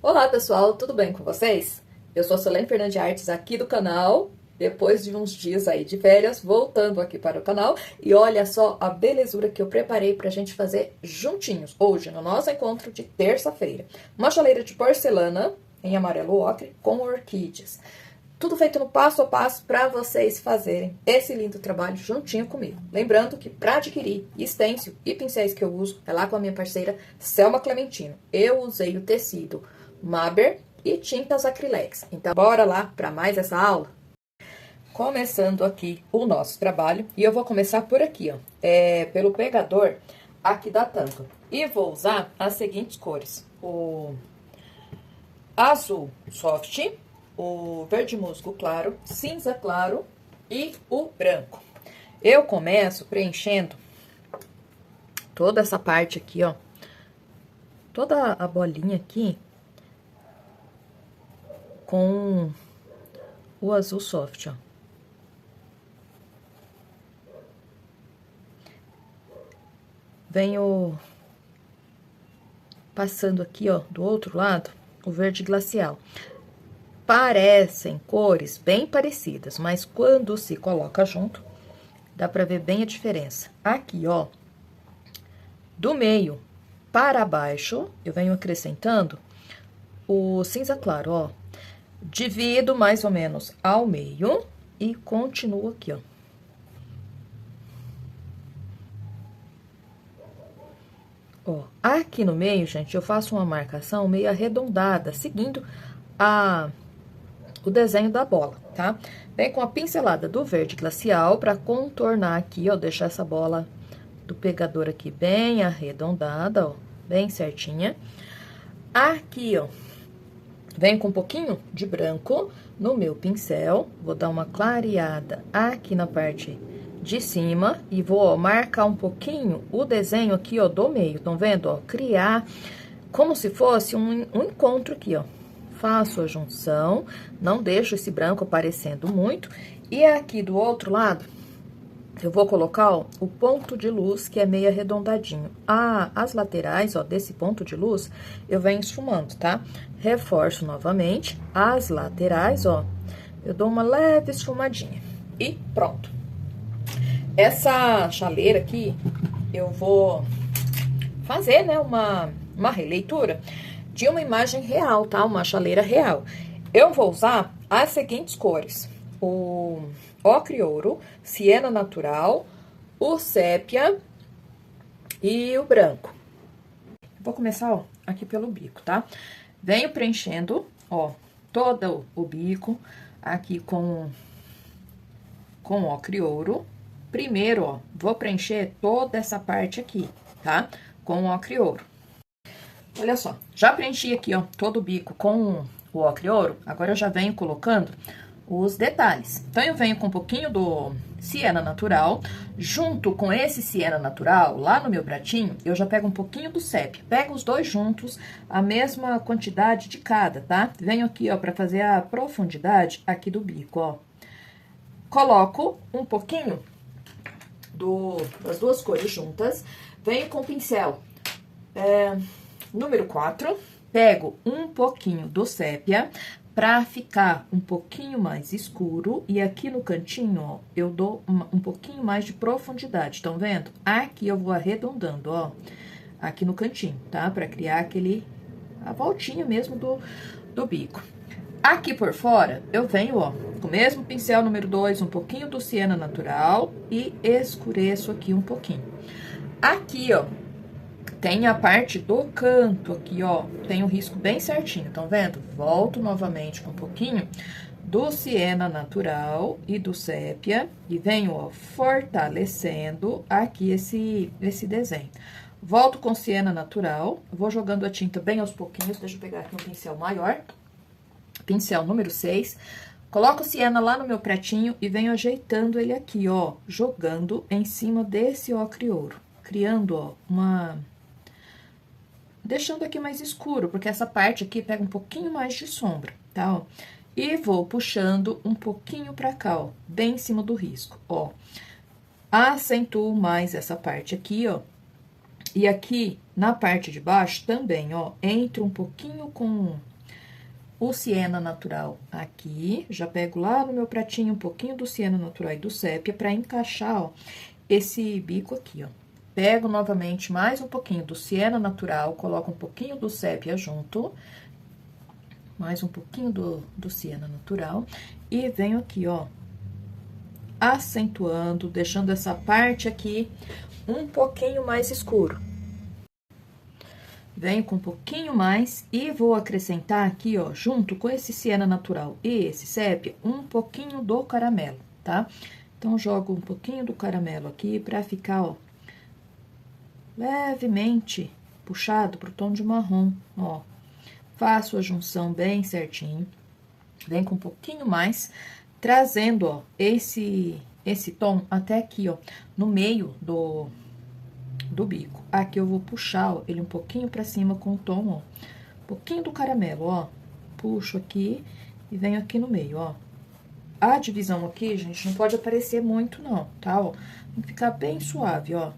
Olá pessoal, tudo bem com vocês? Eu sou a Solene Fernandes Artes aqui do canal, depois de uns dias aí de férias, voltando aqui para o canal. E olha só a belezura que eu preparei pra gente fazer juntinhos, hoje no nosso encontro de terça-feira. Uma chaleira de porcelana em amarelo ocre com orquídeas. Tudo feito no passo a passo para vocês fazerem esse lindo trabalho juntinho comigo. Lembrando que para adquirir stencil e pincéis que eu uso, é lá com a minha parceira Selma Clementino. Eu usei o tecido Maber e tintas Acrylex. Então, bora lá para mais essa aula? Começando aqui o nosso trabalho, e eu vou começar por aqui, ó, pelo pegador aqui da tampa. E vou usar as seguintes cores: o azul soft, o verde musgo claro, cinza claro e o branco. Eu começo preenchendo toda essa parte aqui, ó, toda a bolinha aqui com o azul soft, ó. Venho passando aqui, ó, do outro lado, o verde glacial. Parecem cores bem parecidas, mas quando se coloca junto, dá pra ver bem a diferença. Aqui, ó, do meio para baixo, eu venho acrescentando o cinza claro, ó. Divido mais ou menos ao meio e continuo aqui, ó. Ó, aqui no meio, gente, eu faço uma marcação meio arredondada, seguindo o desenho da bola, tá? Vem com a pincelada do verde glacial pra contornar aqui, ó, deixar essa bola do pegador aqui bem arredondada, ó, bem certinha. Aqui, ó, venho com um pouquinho de branco no meu pincel, vou dar uma clareada aqui na parte de cima e vou, ó, marcar um pouquinho o desenho aqui, ó, do meio, estão vendo, ó? Criar como se fosse um encontro aqui, ó. Faço a junção, não deixo esse branco aparecendo muito. E aqui do outro lado, eu vou colocar, ó, o ponto de luz, que é meio arredondadinho. As laterais, ó, desse ponto de luz, eu venho esfumando, tá? Reforço novamente as laterais, ó, eu dou uma leve esfumadinha. E pronto. Essa chaleira aqui, eu vou fazer, né, uma releitura de uma imagem real, tá? Uma chaleira real. Eu vou usar as seguintes cores: o ocre ouro, siena natural, o sépia e o branco. Vou começar, ó, aqui pelo bico, tá? Venho preenchendo, ó, todo o bico aqui com ocre ouro. Primeiro, ó, vou preencher toda essa parte aqui, tá? Com o ocre ouro. Olha só, já preenchi aqui, ó, todo o bico com o ocre ouro. Agora eu já venho colocando os detalhes. Então, eu venho com um pouquinho do siena natural. Junto com esse siena natural, lá no meu pratinho, eu já pego um pouquinho do sépia. Pego os dois juntos, a mesma quantidade de cada, tá? Venho aqui, ó, pra fazer a profundidade aqui do bico, ó. Coloco um pouquinho das duas cores juntas. Venho com o pincel número 4, pego um pouquinho do sépia pra ficar um pouquinho mais escuro, e aqui no cantinho, ó, eu dou um pouquinho mais de profundidade, estão vendo? Aqui eu vou arredondando, ó, aqui no cantinho, tá? Pra criar a voltinha mesmo do bico. Aqui por fora, eu venho, ó, com o mesmo pincel número 2, um pouquinho do siena natural e escureço aqui um pouquinho. Aqui, ó, tem a parte do canto aqui, ó, tem um risco bem certinho, estão vendo? Volto novamente com um pouquinho do siena natural e do sépia e venho, ó, fortalecendo aqui esse desenho. Volto com siena natural, vou jogando a tinta bem aos pouquinhos, deixa eu pegar aqui um pincel maior, pincel número 6, coloco o siena lá no meu pratinho e venho ajeitando ele aqui, ó, jogando em cima desse ocre ouro, criando, ó, deixando aqui mais escuro, porque essa parte aqui pega um pouquinho mais de sombra, tá, ó? E vou puxando um pouquinho pra cá, ó, bem em cima do risco, ó. Acentuo mais essa parte aqui, ó. E aqui, na parte de baixo, também, ó, entro um pouquinho com o siena natural aqui, já pego lá no meu pratinho um pouquinho do siena natural e do sépia pra encaixar, ó, esse bico aqui, ó. Pego novamente mais um pouquinho do siena natural, coloco um pouquinho do sépia junto, mais um pouquinho do siena natural, e venho aqui, ó, acentuando, deixando essa parte aqui um pouquinho mais escuro. Venho com um pouquinho mais e vou acrescentar aqui, ó, junto com esse siena natural e esse sépia, um pouquinho do caramelo, tá? Então, jogo um pouquinho do caramelo aqui pra ficar, ó, levemente puxado pro tom de marrom, ó. Faço a junção bem certinho. Vem com um pouquinho mais, trazendo, ó, esse tom até aqui, ó, no meio do bico. Aqui eu vou puxar, ó, ele um pouquinho pra cima com o tom, ó, um pouquinho do caramelo, ó. Puxo aqui e venho aqui no meio, ó. A divisão aqui, gente, não pode aparecer muito, não, tá, ó? Tem que ficar bem suave, ó.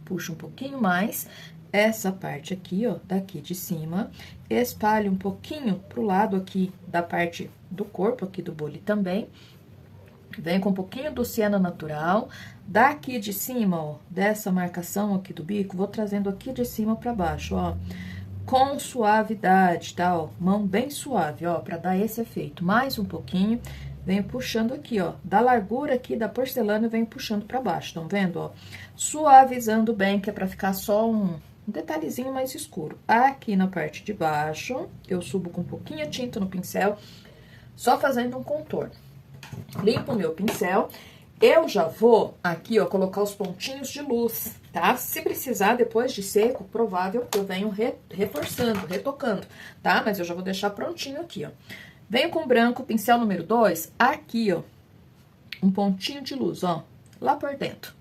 Puxo um pouquinho mais essa parte aqui, ó, daqui de cima, espalho um pouquinho pro lado aqui da parte do corpo, aqui do bule também. Venho com um pouquinho do siena natural, daqui de cima, ó, dessa marcação aqui do bico, vou trazendo aqui de cima pra baixo, ó, com suavidade, tá, ó, mão bem suave, ó, pra dar esse efeito. Mais um pouquinho, venho puxando aqui, ó, da largura aqui da porcelana, eu venho puxando pra baixo, tão vendo, ó? Suavizando bem, que é pra ficar só um detalhezinho mais escuro. Aqui na parte de baixo, eu subo com um pouquinho de tinta no pincel, só fazendo um contorno. Limpo o meu pincel, eu já vou aqui, ó, colocar os pontinhos de luz, tá? Se precisar, depois de seco, provável que eu venho reforçando, retocando, tá? Mas eu já vou deixar prontinho aqui, ó. Venho com branco, pincel número 2, aqui, ó, um pontinho de luz, ó, lá por dentro.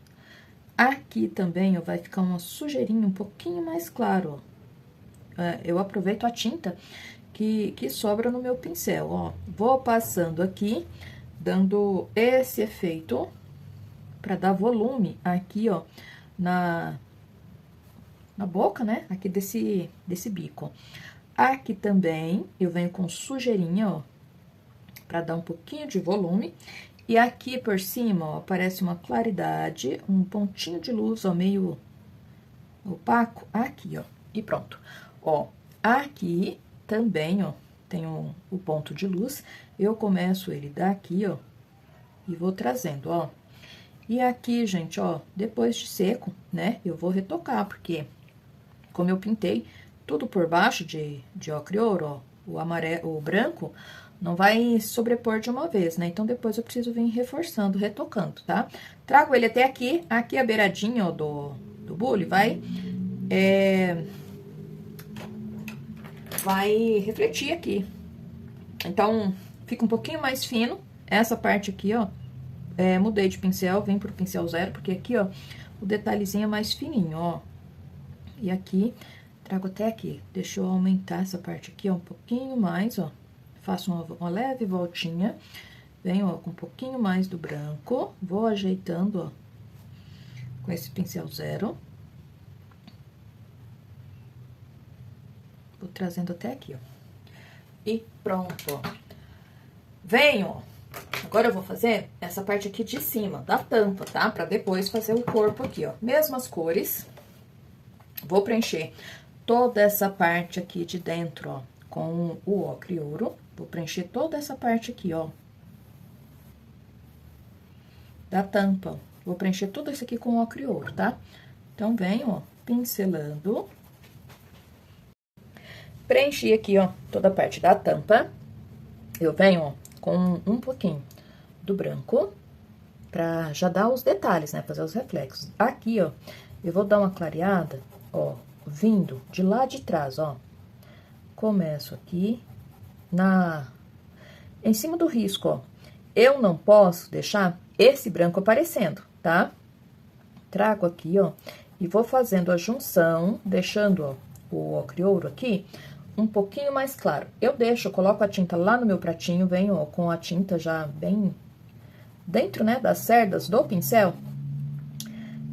Aqui também, ó, vai ficar uma sujeirinha um pouquinho mais claro, ó. Eu aproveito a tinta que sobra no meu pincel, ó. Vou passando aqui, dando esse efeito pra dar volume aqui, ó, na boca, né? Aqui desse bico. Aqui também, eu venho com sujeirinha, ó, pra dar um pouquinho de volume. E aqui por cima, ó, aparece uma claridade, um pontinho de luz, ó, meio opaco, aqui, ó, e pronto. Ó, aqui também, ó, tem o ponto de luz, eu começo ele daqui, ó, e vou trazendo, ó. E aqui, gente, ó, depois de seco, né, eu vou retocar, porque como eu pintei tudo por baixo de ocre ouro, ó, o amarelo, o branco, não vai sobrepor de uma vez, né? Então, depois eu preciso vir reforçando, retocando, tá? Trago ele até aqui, aqui a beiradinha, ó, do bule vai refletir aqui. Então, fica um pouquinho mais fino, essa parte aqui, ó, mudei de pincel, vem pro pincel 0, porque aqui, ó, o detalhezinho é mais fininho, ó. E aqui, trago até aqui, deixa eu aumentar essa parte aqui, ó, um pouquinho mais, ó. Faço uma leve voltinha, venho, ó, com um pouquinho mais do branco, vou ajeitando, ó, com esse pincel 0. Vou trazendo até aqui, ó. E pronto, ó. Venho, ó. Agora eu vou fazer essa parte aqui de cima, da tampa, tá? Pra depois fazer o corpo aqui, ó. Mesmas cores. Vou preencher toda essa parte aqui de dentro, ó, com o ocre ouro. Vou preencher toda essa parte aqui, ó, da tampa. Vou preencher tudo isso aqui com o ocre ouro, tá? Então, venho, ó, pincelando. Preenchi aqui, ó, toda a parte da tampa. Eu venho, ó, com um pouquinho do branco, pra já dar os detalhes, né, fazer os reflexos. Aqui, ó, eu vou dar uma clareada, ó, vindo de lá de trás, ó. Começo aqui, em cima do risco, ó. Eu não posso deixar esse branco aparecendo, tá? Trago aqui, ó, e vou fazendo a junção, deixando, ó, o ocre ouro aqui um pouquinho mais claro. Eu coloco a tinta lá no meu pratinho, venho, ó, com a tinta já bem dentro, né, das cerdas do pincel,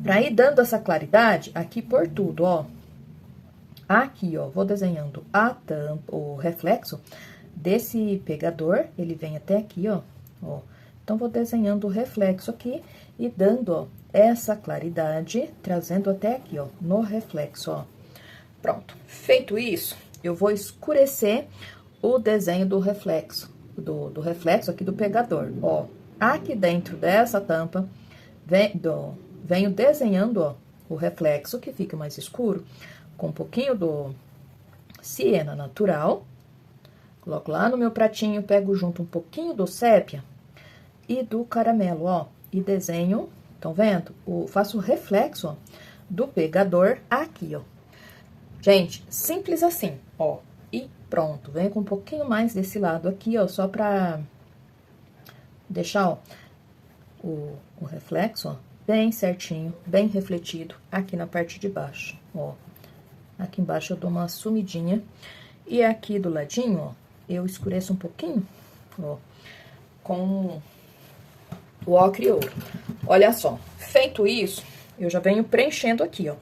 pra ir dando essa claridade aqui por tudo, ó. Aqui, ó, vou desenhando a tampa, o reflexo desse pegador, ele vem até aqui, ó. Então, vou desenhando o reflexo aqui e dando, ó, essa claridade, trazendo até aqui, ó, no reflexo, ó. Pronto. Feito isso, eu vou escurecer o desenho do reflexo, do reflexo aqui do pegador, ó. Aqui dentro dessa tampa, venho desenhando, ó, o reflexo, que fica mais escuro, com um pouquinho do siena natural. Coloco lá no meu pratinho, pego junto um pouquinho do sépia e do caramelo, ó. E desenho, estão vendo? Faço o reflexo, ó, do pegador aqui, ó. Gente, simples assim, ó. E pronto. Venho com um pouquinho mais desse lado aqui, ó, só pra deixar, ó, o reflexo, ó, bem certinho, bem refletido aqui na parte de baixo, ó. Aqui embaixo eu dou uma sumidinha. E aqui do ladinho, ó, eu escureço um pouquinho, ó, com o ocre ouro. Olha só, feito isso, eu já venho preenchendo aqui, ó.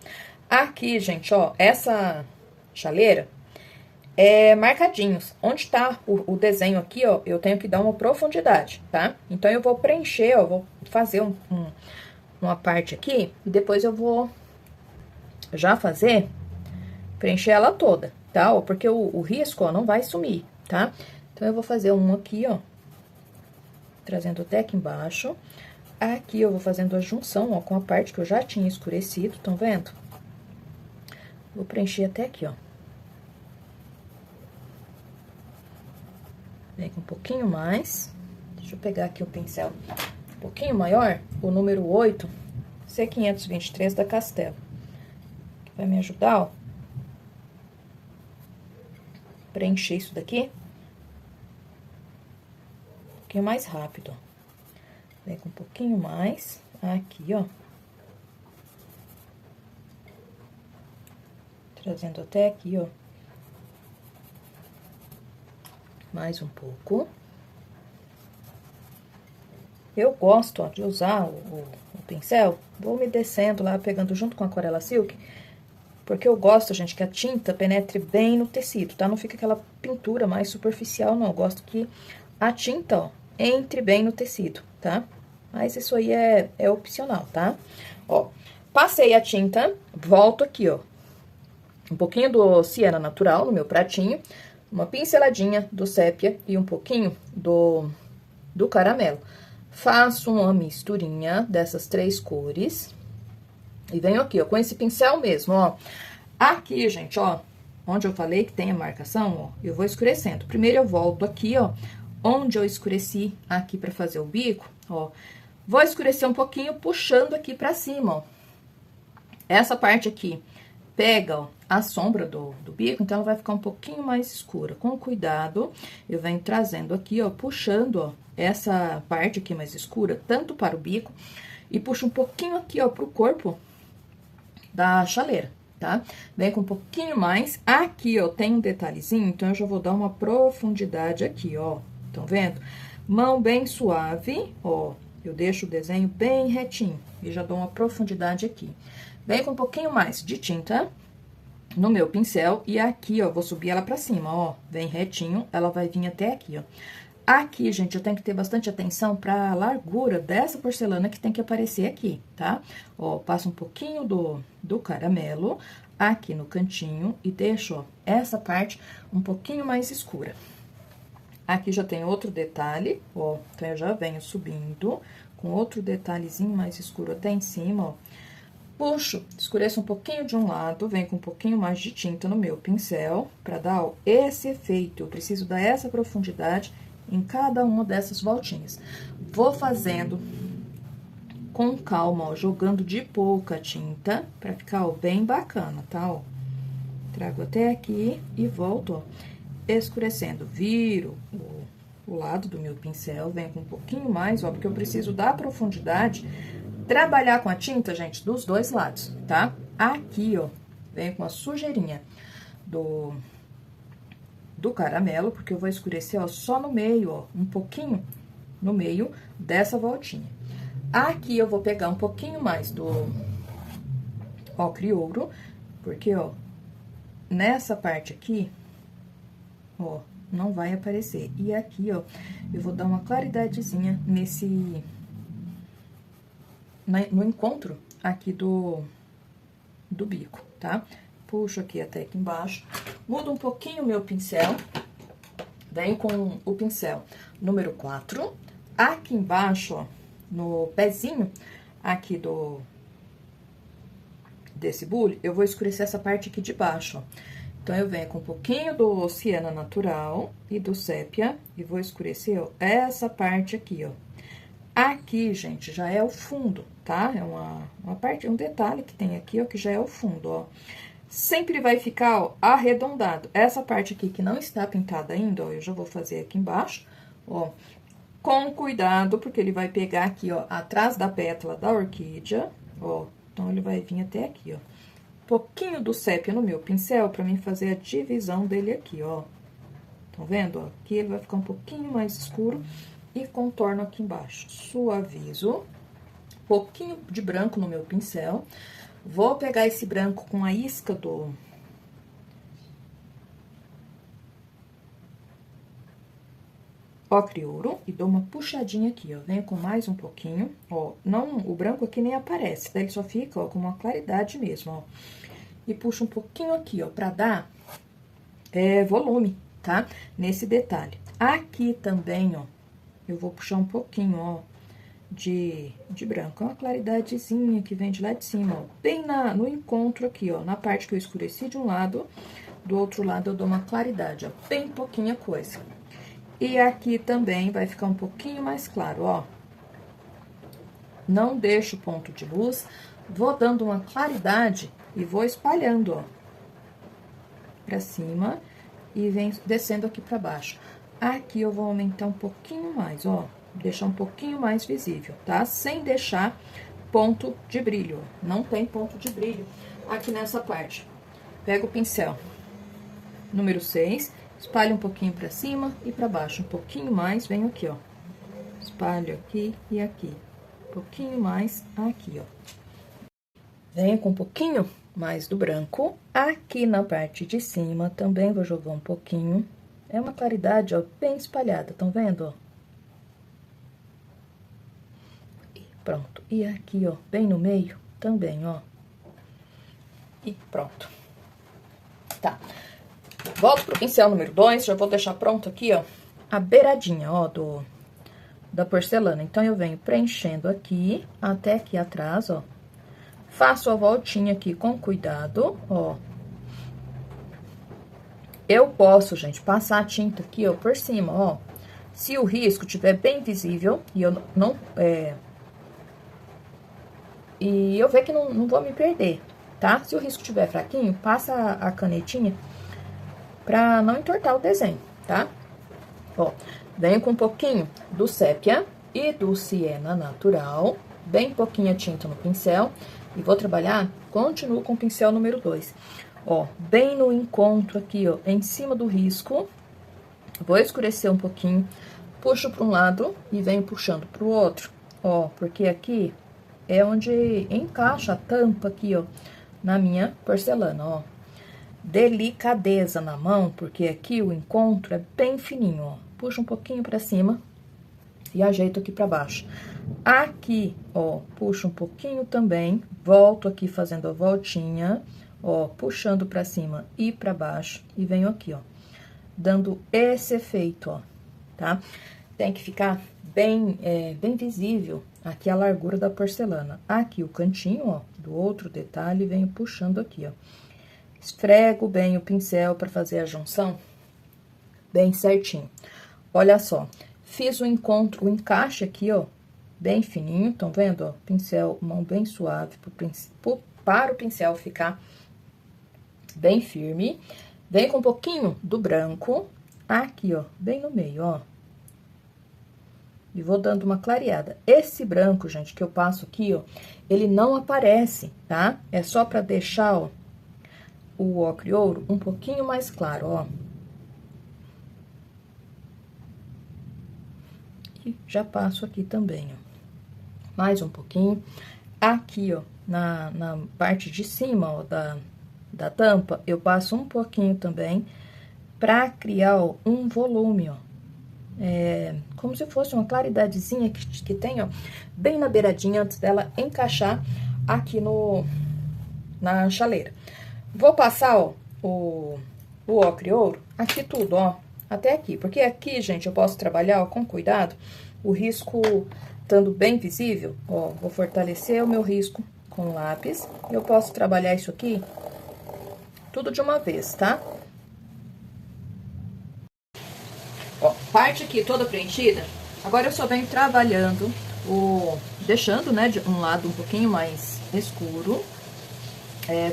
Aqui, gente, ó, essa chaleira é marcadinhos. Onde tá o desenho aqui, ó, eu tenho que dar uma profundidade, tá? Então, eu vou preencher, ó, vou fazer uma parte aqui e depois eu vou já preencher ela toda, tá? Ó, porque o risco, ó, não vai sumir, tá? Então, eu vou fazer um aqui, ó, trazendo até aqui embaixo. Aqui eu vou fazendo a junção, ó, com a parte que eu já tinha escurecido, estão vendo? Vou preencher até aqui, ó. Vem com um pouquinho mais. Deixa eu pegar aqui o pincel um pouquinho maior, o número 8, C523 da Castelo. Que vai me ajudar, ó. Preencher isso daqui. Um pouquinho mais rápido, ó. Vem com um pouquinho mais aqui, ó. Trazendo até aqui, ó. Mais um pouco. Eu gosto, ó, de usar o pincel. Vou me descendo lá, pegando junto com a Aquarela Silk. Porque eu gosto, gente, que a tinta penetre bem no tecido, tá? Não fica aquela pintura mais superficial, não. Eu gosto que a tinta, ó, entre bem no tecido, tá? Mas isso aí é opcional, tá? Ó, passei a tinta, volto aqui, ó. Um pouquinho do siena natural no meu pratinho, uma pinceladinha do sépia e um pouquinho do caramelo. Faço uma misturinha dessas três cores e venho aqui, ó, com esse pincel mesmo, ó. Aqui, gente, ó, onde eu falei que tem a marcação, ó, eu vou escurecendo. Primeiro eu volto aqui, ó, onde eu escureci aqui pra fazer o bico, ó. Vou escurecer um pouquinho, puxando aqui pra cima, ó. Essa parte aqui pega, ó, a sombra do bico, então ela vai ficar um pouquinho mais escura. Com cuidado, eu venho trazendo aqui, ó, puxando, ó, essa parte aqui mais escura, tanto para o bico, e puxo um pouquinho aqui, ó, pro corpo da chaleira, tá? Vem com um pouquinho mais. Aqui, ó, tem um detalhezinho, então eu já vou dar uma profundidade aqui, ó. Estão vendo? Mão bem suave, ó. Eu deixo o desenho bem retinho e já dou uma profundidade aqui. Vem com um pouquinho mais de tinta no meu pincel e aqui, ó, vou subir ela pra cima, ó. Vem retinho, ela vai vir até aqui, ó. Aqui, gente, eu tenho que ter bastante atenção pra largura dessa porcelana que tem que aparecer aqui, tá? Ó, passo um pouquinho do caramelo aqui no cantinho e deixo, ó, essa parte um pouquinho mais escura. Aqui já tem outro detalhe, ó, então eu já venho subindo com outro detalhezinho mais escuro até em cima, ó. Puxo, escureço um pouquinho de um lado, venho com um pouquinho mais de tinta no meu pincel, pra dar, ó, esse efeito. Eu preciso dar essa profundidade em cada uma dessas voltinhas. Vou fazendo com calma, ó, jogando de pouca tinta, pra ficar, ó, bem bacana, tá, ó. Trago até aqui e volto, ó, escurecendo. Viro o lado do meu pincel, venho com um pouquinho mais, ó, porque eu preciso dar profundidade, trabalhar com a tinta, gente, dos dois lados, tá? Aqui, ó, venho com a sujeirinha do caramelo, porque eu vou escurecer, ó, só no meio, ó, um pouquinho no meio dessa voltinha. Aqui eu vou pegar um pouquinho mais do ocre ouro, porque, ó, nessa parte aqui, ó, não vai aparecer. E aqui, ó, eu vou dar uma claridadezinha no encontro aqui do bico, tá? Puxo aqui até aqui embaixo, mudo um pouquinho o meu pincel, venho com o pincel número 4, aqui embaixo, ó, no pezinho aqui desse bule, eu vou escurecer essa parte aqui de baixo, ó. Então, eu venho com um pouquinho do siena natural e do sépia e vou escurecer, ó, essa parte aqui, ó. Aqui, gente, já é o fundo, tá? É uma parte, um detalhe que tem aqui, ó, que já é o fundo, ó. Sempre vai ficar, ó, arredondado. Essa parte aqui que não está pintada ainda, ó, eu já vou fazer aqui embaixo, ó. Com cuidado, porque ele vai pegar aqui, ó, atrás da pétala da orquídea, ó. Então, ele vai vir até aqui, ó. Pouquinho do sépia no meu pincel pra mim fazer a divisão dele aqui, ó. Estão vendo, ó? Aqui ele vai ficar um pouquinho mais escuro e contorno aqui embaixo. Suavizo. Pouquinho de branco no meu pincel. Vou pegar esse branco com a isca do ocre ouro e dou uma puxadinha aqui, ó. Venho com mais um pouquinho, ó. Não, o branco aqui nem aparece, daí ele só fica, ó, com uma claridade mesmo, ó. E puxo um pouquinho aqui, ó, pra dar volume, tá? Nesse detalhe. Aqui também, ó, eu vou puxar um pouquinho, ó, de branco. É uma claridadezinha que vem de lá de cima, ó. Bem no encontro aqui, ó, na parte que eu escureci de um lado, do outro lado eu dou uma claridade, ó. Bem pouquinha coisa. E aqui também vai ficar um pouquinho mais claro, ó. Não deixo ponto de luz, vou dando uma claridade e vou espalhando, ó, pra cima e venho descendo aqui pra baixo. Aqui eu vou aumentar um pouquinho mais, ó, deixar um pouquinho mais visível, tá? Sem deixar ponto de brilho, ó. Não tem ponto de brilho aqui nessa parte. Pego o pincel número 6, espalho um pouquinho pra cima e pra baixo, um pouquinho mais, venho aqui, ó. Espalho aqui e aqui. Um pouquinho mais aqui, ó. Venho com um pouquinho mais do branco. Aqui na parte de cima também vou jogar um pouquinho. É uma claridade, ó, bem espalhada, estão vendo, ó? E pronto. E aqui, ó, bem no meio também, ó. E pronto. Tá. Volto pro pincel número 2, já vou deixar pronto aqui, ó, a beiradinha, ó, da porcelana. Então, eu venho preenchendo aqui, até aqui atrás, ó. Faço a voltinha aqui com cuidado, ó. Eu posso, gente, passar a tinta aqui, ó, por cima, ó. Se o risco tiver bem visível e eu não... e eu ver que não vou me perder, tá? Se o risco tiver fraquinho, passa a canetinha pra não entortar o desenho, tá? Ó, venho com um pouquinho do sépia e do siena natural, bem pouquinha tinta no pincel, e vou trabalhar, continuo com o pincel número 2. Ó, bem no encontro aqui, ó, em cima do risco, vou escurecer um pouquinho, puxo para um lado e venho puxando pro outro, ó, porque aqui é onde encaixa a tampa aqui, ó, na minha porcelana, ó. Delicadeza na mão, porque aqui o encontro é bem fininho, ó. Puxo um pouquinho pra cima e ajeito aqui pra baixo. Aqui, ó, puxo um pouquinho também, volto aqui fazendo a voltinha, ó, puxando pra cima e pra baixo, e venho aqui, ó, dando esse efeito, ó, tá? Tem que ficar bem visível aqui a largura da porcelana. Aqui o cantinho, ó, do outro detalhe, venho puxando aqui, ó. Esfrego bem o pincel para fazer a junção bem certinho. Olha só, fiz o encontro, o encaixe aqui, ó, bem fininho, estão vendo, ó? Pincel, mão bem suave para o pincel ficar bem firme. Vem com um pouquinho do branco aqui, ó, bem no meio, ó. E vou dando uma clareada. Esse branco, gente, que eu passo aqui, ó, ele não aparece, tá? É só para deixar, ó, o ocre ouro um pouquinho mais claro, ó. E já passo aqui também, ó. Mais um pouquinho. Aqui, ó, na parte de cima, ó, da tampa, eu passo um pouquinho também pra criar, ó, um volume, ó. Como se fosse uma claridadezinha que tem, ó, bem na beiradinha, antes dela encaixar aqui na chaleira. Vou passar, ó, o ocre ouro aqui tudo, ó, até aqui. Porque aqui, gente, eu posso trabalhar, ó, com cuidado, o risco estando bem visível, ó, vou fortalecer o meu risco com lápis. Eu posso trabalhar isso aqui tudo de uma vez, tá? Ó, parte aqui toda preenchida. Agora eu só venho trabalhando, deixando, né, de um lado um pouquinho mais escuro,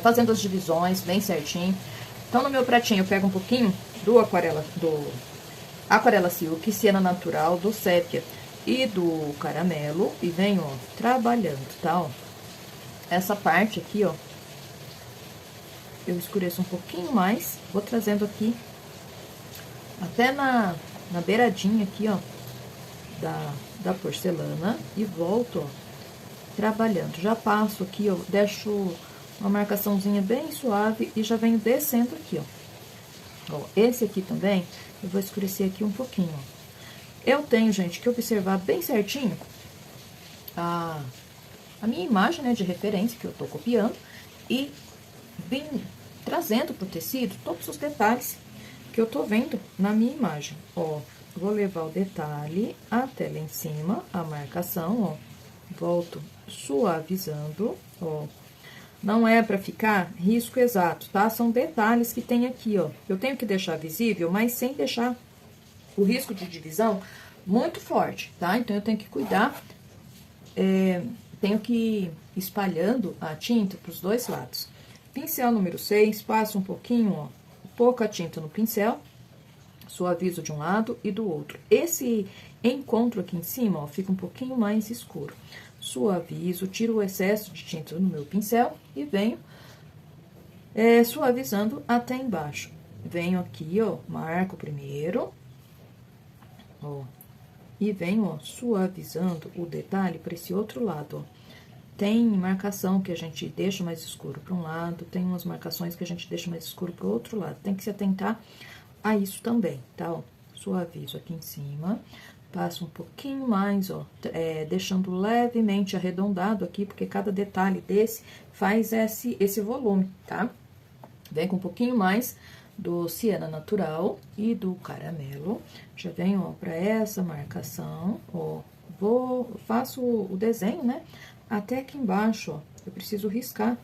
fazendo as divisões bem certinho. Então, no meu pratinho, eu pego um pouquinho do Aquarela Silk, Siena Natural, do Sépia e do Caramelo, e venho, ó, trabalhando, tá, ó. Essa parte aqui, ó, eu escureço um pouquinho mais, vou trazendo aqui até na beiradinha aqui, ó, da porcelana, e volto, ó, trabalhando. Já passo aqui, ó, deixo uma marcaçãozinha bem suave e já venho descendo aqui, ó. Ó, esse aqui também, eu vou escurecer aqui um pouquinho, ó. Eu tenho, gente, que observar bem certinho a minha imagem, né, de referência que eu tô copiando, e bem trazendo pro tecido todos os detalhes que eu tô vendo na minha imagem. Ó, vou levar o detalhe até lá em cima, a marcação, ó, volto suavizando, ó. Não é pra ficar risco exato, tá? São detalhes que tem aqui, ó. Eu tenho que deixar visível, mas sem deixar o risco de divisão muito forte, tá? Então, eu tenho que cuidar, tenho que ir espalhando a tinta pros dois lados. Pincel número 6, passo um pouquinho, ó, pouca tinta no pincel, suavizo de um lado e do outro. Esse encontro aqui em cima, ó, fica um pouquinho mais escuro. Suavizo, tiro o excesso de tinta no meu pincel e venho suavizando até embaixo. Venho aqui, ó, marco primeiro, ó, e venho, ó, suavizando o detalhe para esse outro lado, ó. Tem marcação que a gente deixa mais escuro para um lado, tem umas marcações que a gente deixa mais escuro para o outro lado. Tem que se atentar a isso também, tá? Ó, suavizo aqui em cima, passo um pouquinho mais, ó, deixando levemente arredondado aqui, porque cada detalhe desse faz esse volume, tá? Vem com um pouquinho mais do Siena Natural e do Caramelo. Já venho, ó, pra essa marcação, ó, faço o desenho, né? Até aqui embaixo, ó, eu preciso riscar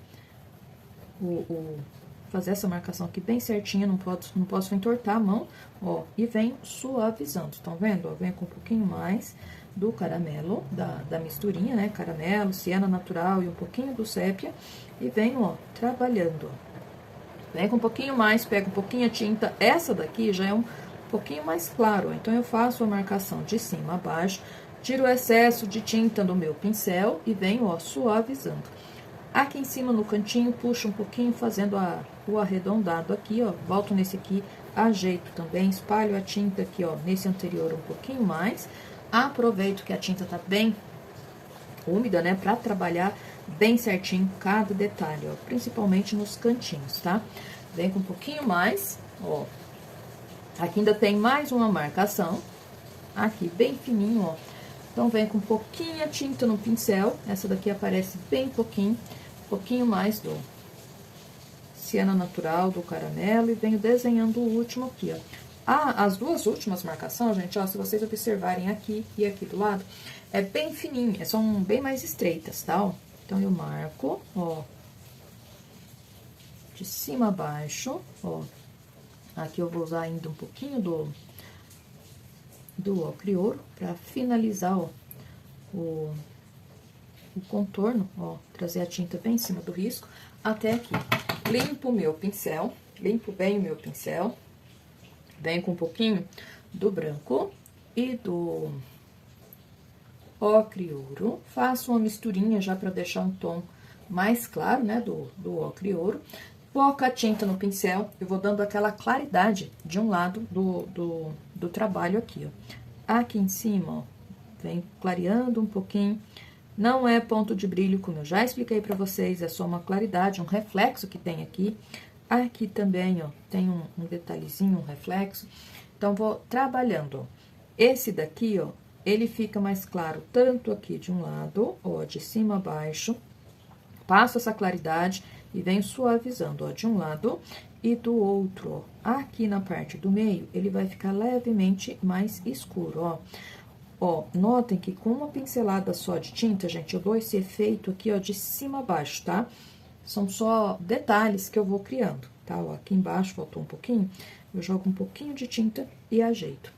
fazer essa marcação aqui bem certinha, não posso entortar a mão, ó, e venho suavizando, estão vendo? Ó, venho com um pouquinho mais do caramelo, da misturinha, né? Caramelo, Siena Natural e um pouquinho do Sépia, e venho, ó, trabalhando, ó. Venho com um pouquinho mais, pego um pouquinho de tinta, essa daqui já é um pouquinho mais claro, ó, então eu faço a marcação de cima a baixo, tiro o excesso de tinta do meu pincel e venho, ó, suavizando. Aqui em cima, no cantinho, puxo um pouquinho, fazendo o arredondado aqui, ó. Volto nesse aqui, ajeito também, espalho a tinta aqui, ó, nesse anterior um pouquinho mais. Aproveito que a tinta tá bem úmida, né, pra trabalhar bem certinho cada detalhe, ó, principalmente nos cantinhos, tá? Vem com um pouquinho mais, ó. Aqui ainda tem mais uma marcação, aqui bem fininho, ó. Então, vem com pouquinha tinta no pincel, essa daqui aparece bem pouquinho mais do Siena Natural, do Caramelo, e venho desenhando o último aqui, ó. As duas últimas marcações, gente, ó, se vocês observarem aqui e aqui do lado, é bem fininha, são bem mais estreitas, tá, ó? Então, eu marco, ó, de cima a baixo, ó. Aqui eu vou usar ainda um pouquinho do ocre ouro pra finalizar, ó, o contorno, ó, trazer a tinta bem em cima do risco até aqui. Limpo o meu pincel, limpo bem o meu pincel, venho com um pouquinho do branco e do ocre ouro, faço uma misturinha já pra deixar um tom mais claro, né, do ocre ouro. Pouca tinta no pincel, eu vou dando aquela claridade de um lado do trabalho aqui, ó. Aqui em cima, ó, vem clareando um pouquinho. Não é ponto de brilho, como eu já expliquei pra vocês, é só uma claridade, um reflexo que tem aqui. Aqui também, ó, tem um detalhezinho, um reflexo. Então, vou trabalhando, ó. Esse daqui, ó, ele fica mais claro tanto aqui de um lado, ó, de cima a baixo. Passo essa claridade e venho suavizando, ó, de um lado e do outro, ó. Aqui na parte do meio, ele vai ficar levemente mais escuro, ó. Ó, notem que com uma pincelada só de tinta, gente, eu dou esse efeito aqui, ó, de cima a baixo, tá? São só detalhes que eu vou criando, tá? Ó, aqui embaixo faltou um pouquinho, eu jogo um pouquinho de tinta e ajeito.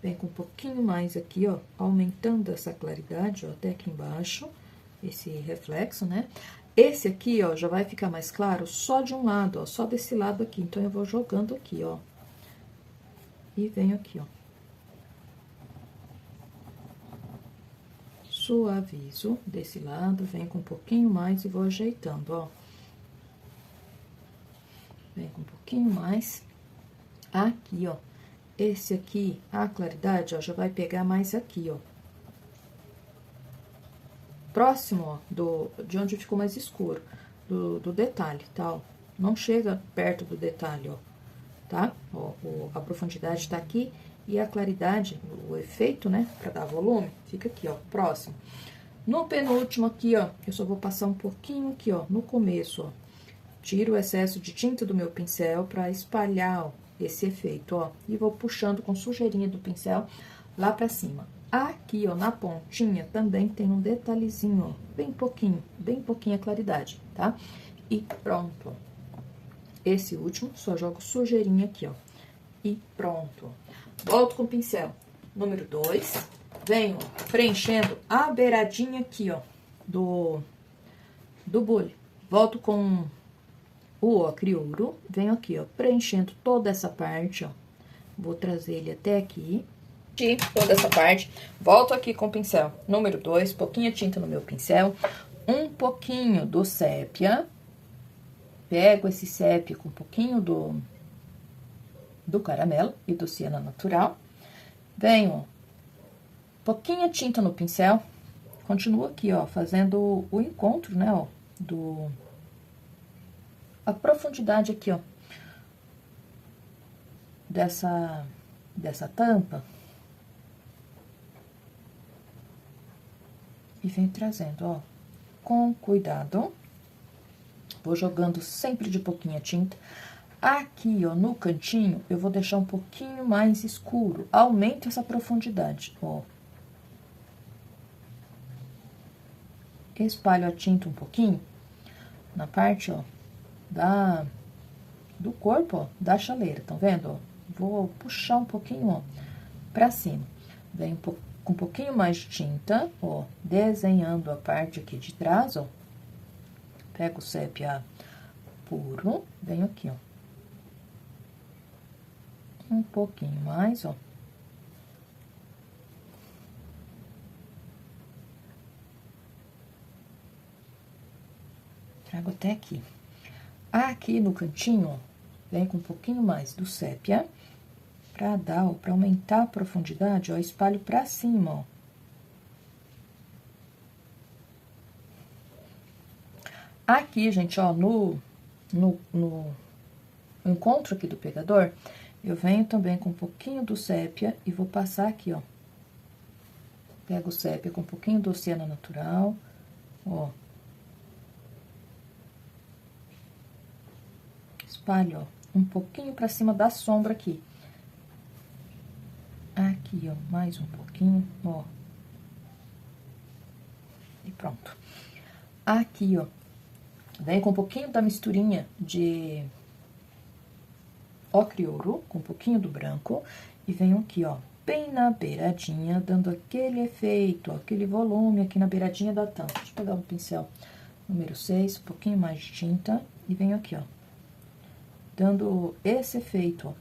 Vem com um pouquinho mais aqui, ó, aumentando essa claridade, ó, até aqui embaixo, esse reflexo, né? Esse aqui, ó, já vai ficar mais claro só de um lado, ó, só desse lado aqui. Então, eu vou jogando aqui, ó. E venho aqui, ó. Suavizo desse lado, venho com um pouquinho mais e vou ajeitando, ó. Vem com um pouquinho mais. Aqui, ó. Esse aqui, a claridade, ó, já vai pegar mais aqui, ó. Próximo, ó, de onde ficou mais escuro, do detalhe, tá, ó. Não chega perto do detalhe, ó, tá? Ó, a profundidade tá aqui e a claridade, o efeito, né, pra dar volume, fica aqui, ó, próximo. No penúltimo aqui, ó, eu só vou passar um pouquinho aqui, ó, no começo, ó. Tiro o excesso de tinta do meu pincel pra espalhar, ó, esse efeito, ó. E vou puxando com sujeirinha do pincel lá pra cima. Aqui, ó, na pontinha também tem um detalhezinho, ó, bem pouquinha claridade, tá? E pronto. Esse último, só jogo sujeirinha aqui, ó. E pronto. Volto com o pincel número 2, venho preenchendo a beiradinha aqui, ó, do bule. Volto com o ocre ouro, venho aqui, ó, preenchendo toda essa parte, ó. Vou trazer ele até aqui. Toda essa parte, volto aqui com o pincel número 2, pouquinha tinta no meu pincel, um pouquinho do sépia, pego esse sépia com um pouquinho do caramelo e do siena natural, venho, pouquinha tinta no pincel, continuo aqui, ó, fazendo o encontro, né, ó, a profundidade aqui, ó, dessa tampa. E vem trazendo, ó, com cuidado. Vou jogando sempre de pouquinha tinta. Aqui, ó, no cantinho, eu vou deixar um pouquinho mais escuro. Aumento essa profundidade, ó. Espalho a tinta um pouquinho na parte, ó, do corpo, ó, da chaleira, tá vendo, ó? Vou puxar um pouquinho, ó, pra cima. Vem com um pouquinho mais de tinta, ó, desenhando a parte aqui de trás, ó. Pego o sépia puro, venho aqui, ó. Um pouquinho mais, ó. Trago até aqui. Aqui no cantinho, ó, vem com um pouquinho mais do sépia. Pra dar, ó, pra aumentar a profundidade, ó, espalho pra cima, ó. Aqui, gente, ó, no encontro aqui do pegador, eu venho também com um pouquinho do sépia e vou passar aqui, ó. Pego o sépia com um pouquinho do siena natural, ó. Espalho, ó, um pouquinho pra cima da sombra aqui. Aqui, ó, mais um pouquinho, ó. E pronto. Aqui, ó, vem com um pouquinho da misturinha de ocre ouro, com um pouquinho do branco, e venho aqui, ó, bem na beiradinha, dando aquele efeito, ó, aquele volume aqui na beiradinha da tampa. Deixa eu pegar o pincel número 6, um pouquinho mais de tinta, e venho aqui, ó, dando esse efeito, ó.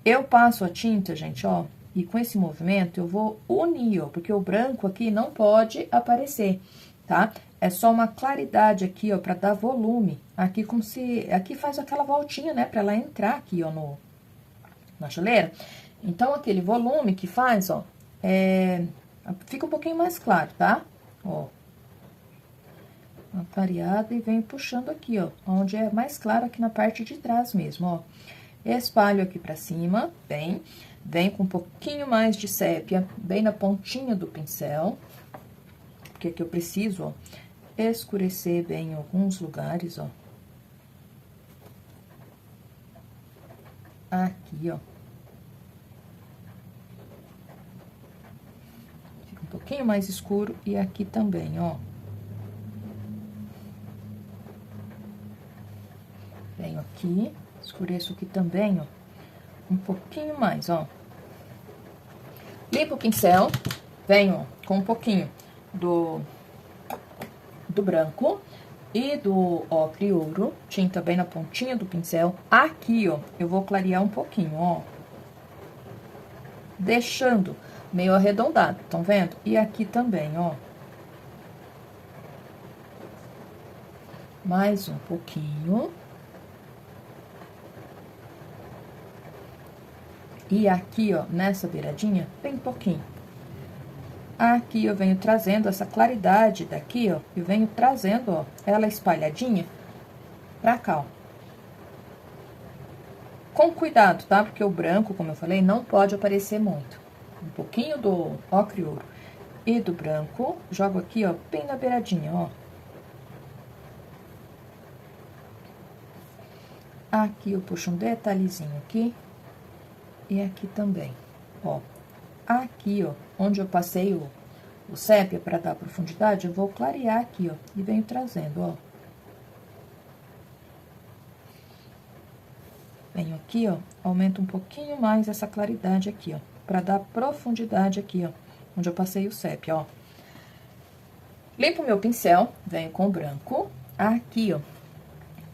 Eu passo a tinta, gente, ó, e com esse movimento eu vou unir, ó, porque o branco aqui não pode aparecer, tá? É só uma claridade aqui, ó, pra dar volume. Aqui como se... Aqui faz aquela voltinha, né, pra ela entrar aqui, ó, na chaleira. Então, aquele volume que faz, ó, fica um pouquinho mais claro, tá? Ó. uma clareada e venho puxando aqui, ó, onde é mais claro aqui na parte de trás mesmo, ó. Espalho aqui pra cima, bem, venho com um pouquinho mais de sépia, bem na pontinha do pincel, porque aqui eu preciso, ó, escurecer bem em alguns lugares, ó. Aqui, ó. Fica um pouquinho mais escuro e aqui também, ó. Venho aqui, escureço aqui também, ó, um pouquinho mais, ó. Limpo o pincel, venho com um pouquinho do branco e do ocre ouro, tinta bem na pontinha do pincel. Aqui, ó, eu vou clarear um pouquinho, ó. Deixando meio arredondado, estão vendo? E aqui também, ó. Mais um pouquinho. E aqui, ó, nessa beiradinha, bem pouquinho. Aqui eu venho trazendo essa claridade daqui, ó, eu venho trazendo, ó, ela espalhadinha pra cá, ó. Com cuidado, tá? Porque o branco, como eu falei, não pode aparecer muito. Um pouquinho do ocre ouro e do branco, jogo aqui, ó, bem na beiradinha, ó. Aqui eu puxo um detalhezinho aqui. E aqui também, ó. Aqui, ó, onde eu passei o sépia para dar profundidade, eu vou clarear aqui, ó, e venho trazendo, ó. Venho aqui, ó, aumento um pouquinho mais essa claridade aqui, ó, para dar profundidade aqui, ó, onde eu passei o sépia, ó. Limpo meu pincel, venho com o branco, aqui, ó,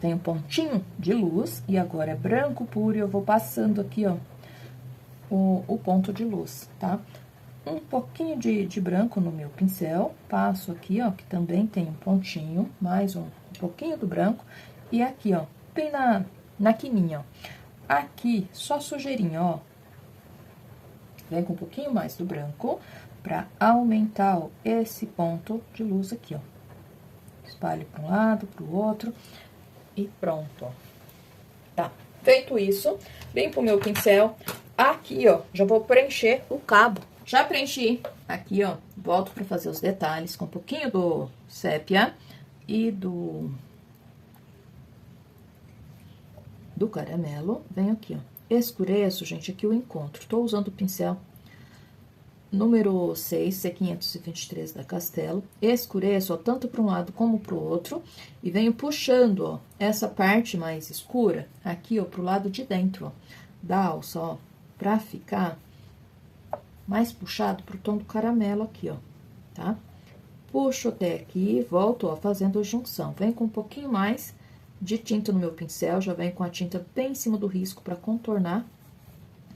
tem um pontinho de luz, e agora é branco puro, e eu vou passando aqui, ó, o ponto de luz, tá? Um pouquinho de branco no meu pincel, passo aqui, ó, que também tem um pontinho, mais um pouquinho do branco, e aqui, ó, bem na quininha, ó. Aqui, só sujeirinha, ó. Vem com um pouquinho mais do branco, pra aumentar, ó, esse ponto de luz aqui, ó. Espalho para um lado, para o outro, e pronto, ó. Tá, feito isso, limpo o meu pincel. Aqui, ó, já vou preencher o cabo. Já preenchi aqui, ó, volto pra fazer os detalhes com um pouquinho do sépia e do caramelo. Venho aqui, ó, escureço, gente, aqui o encontro. Tô usando o pincel número 6, C523 da Castelo. Escureço, ó, tanto para um lado como pro outro. E venho puxando, ó, essa parte mais escura aqui, ó, pro lado de dentro, ó, da alça, ó. Pra ficar mais puxado pro tom do caramelo aqui, ó, tá? Puxo até aqui, volto, ó, fazendo a junção. Vem com um pouquinho mais de tinta no meu pincel, já vem com a tinta bem em cima do risco pra contornar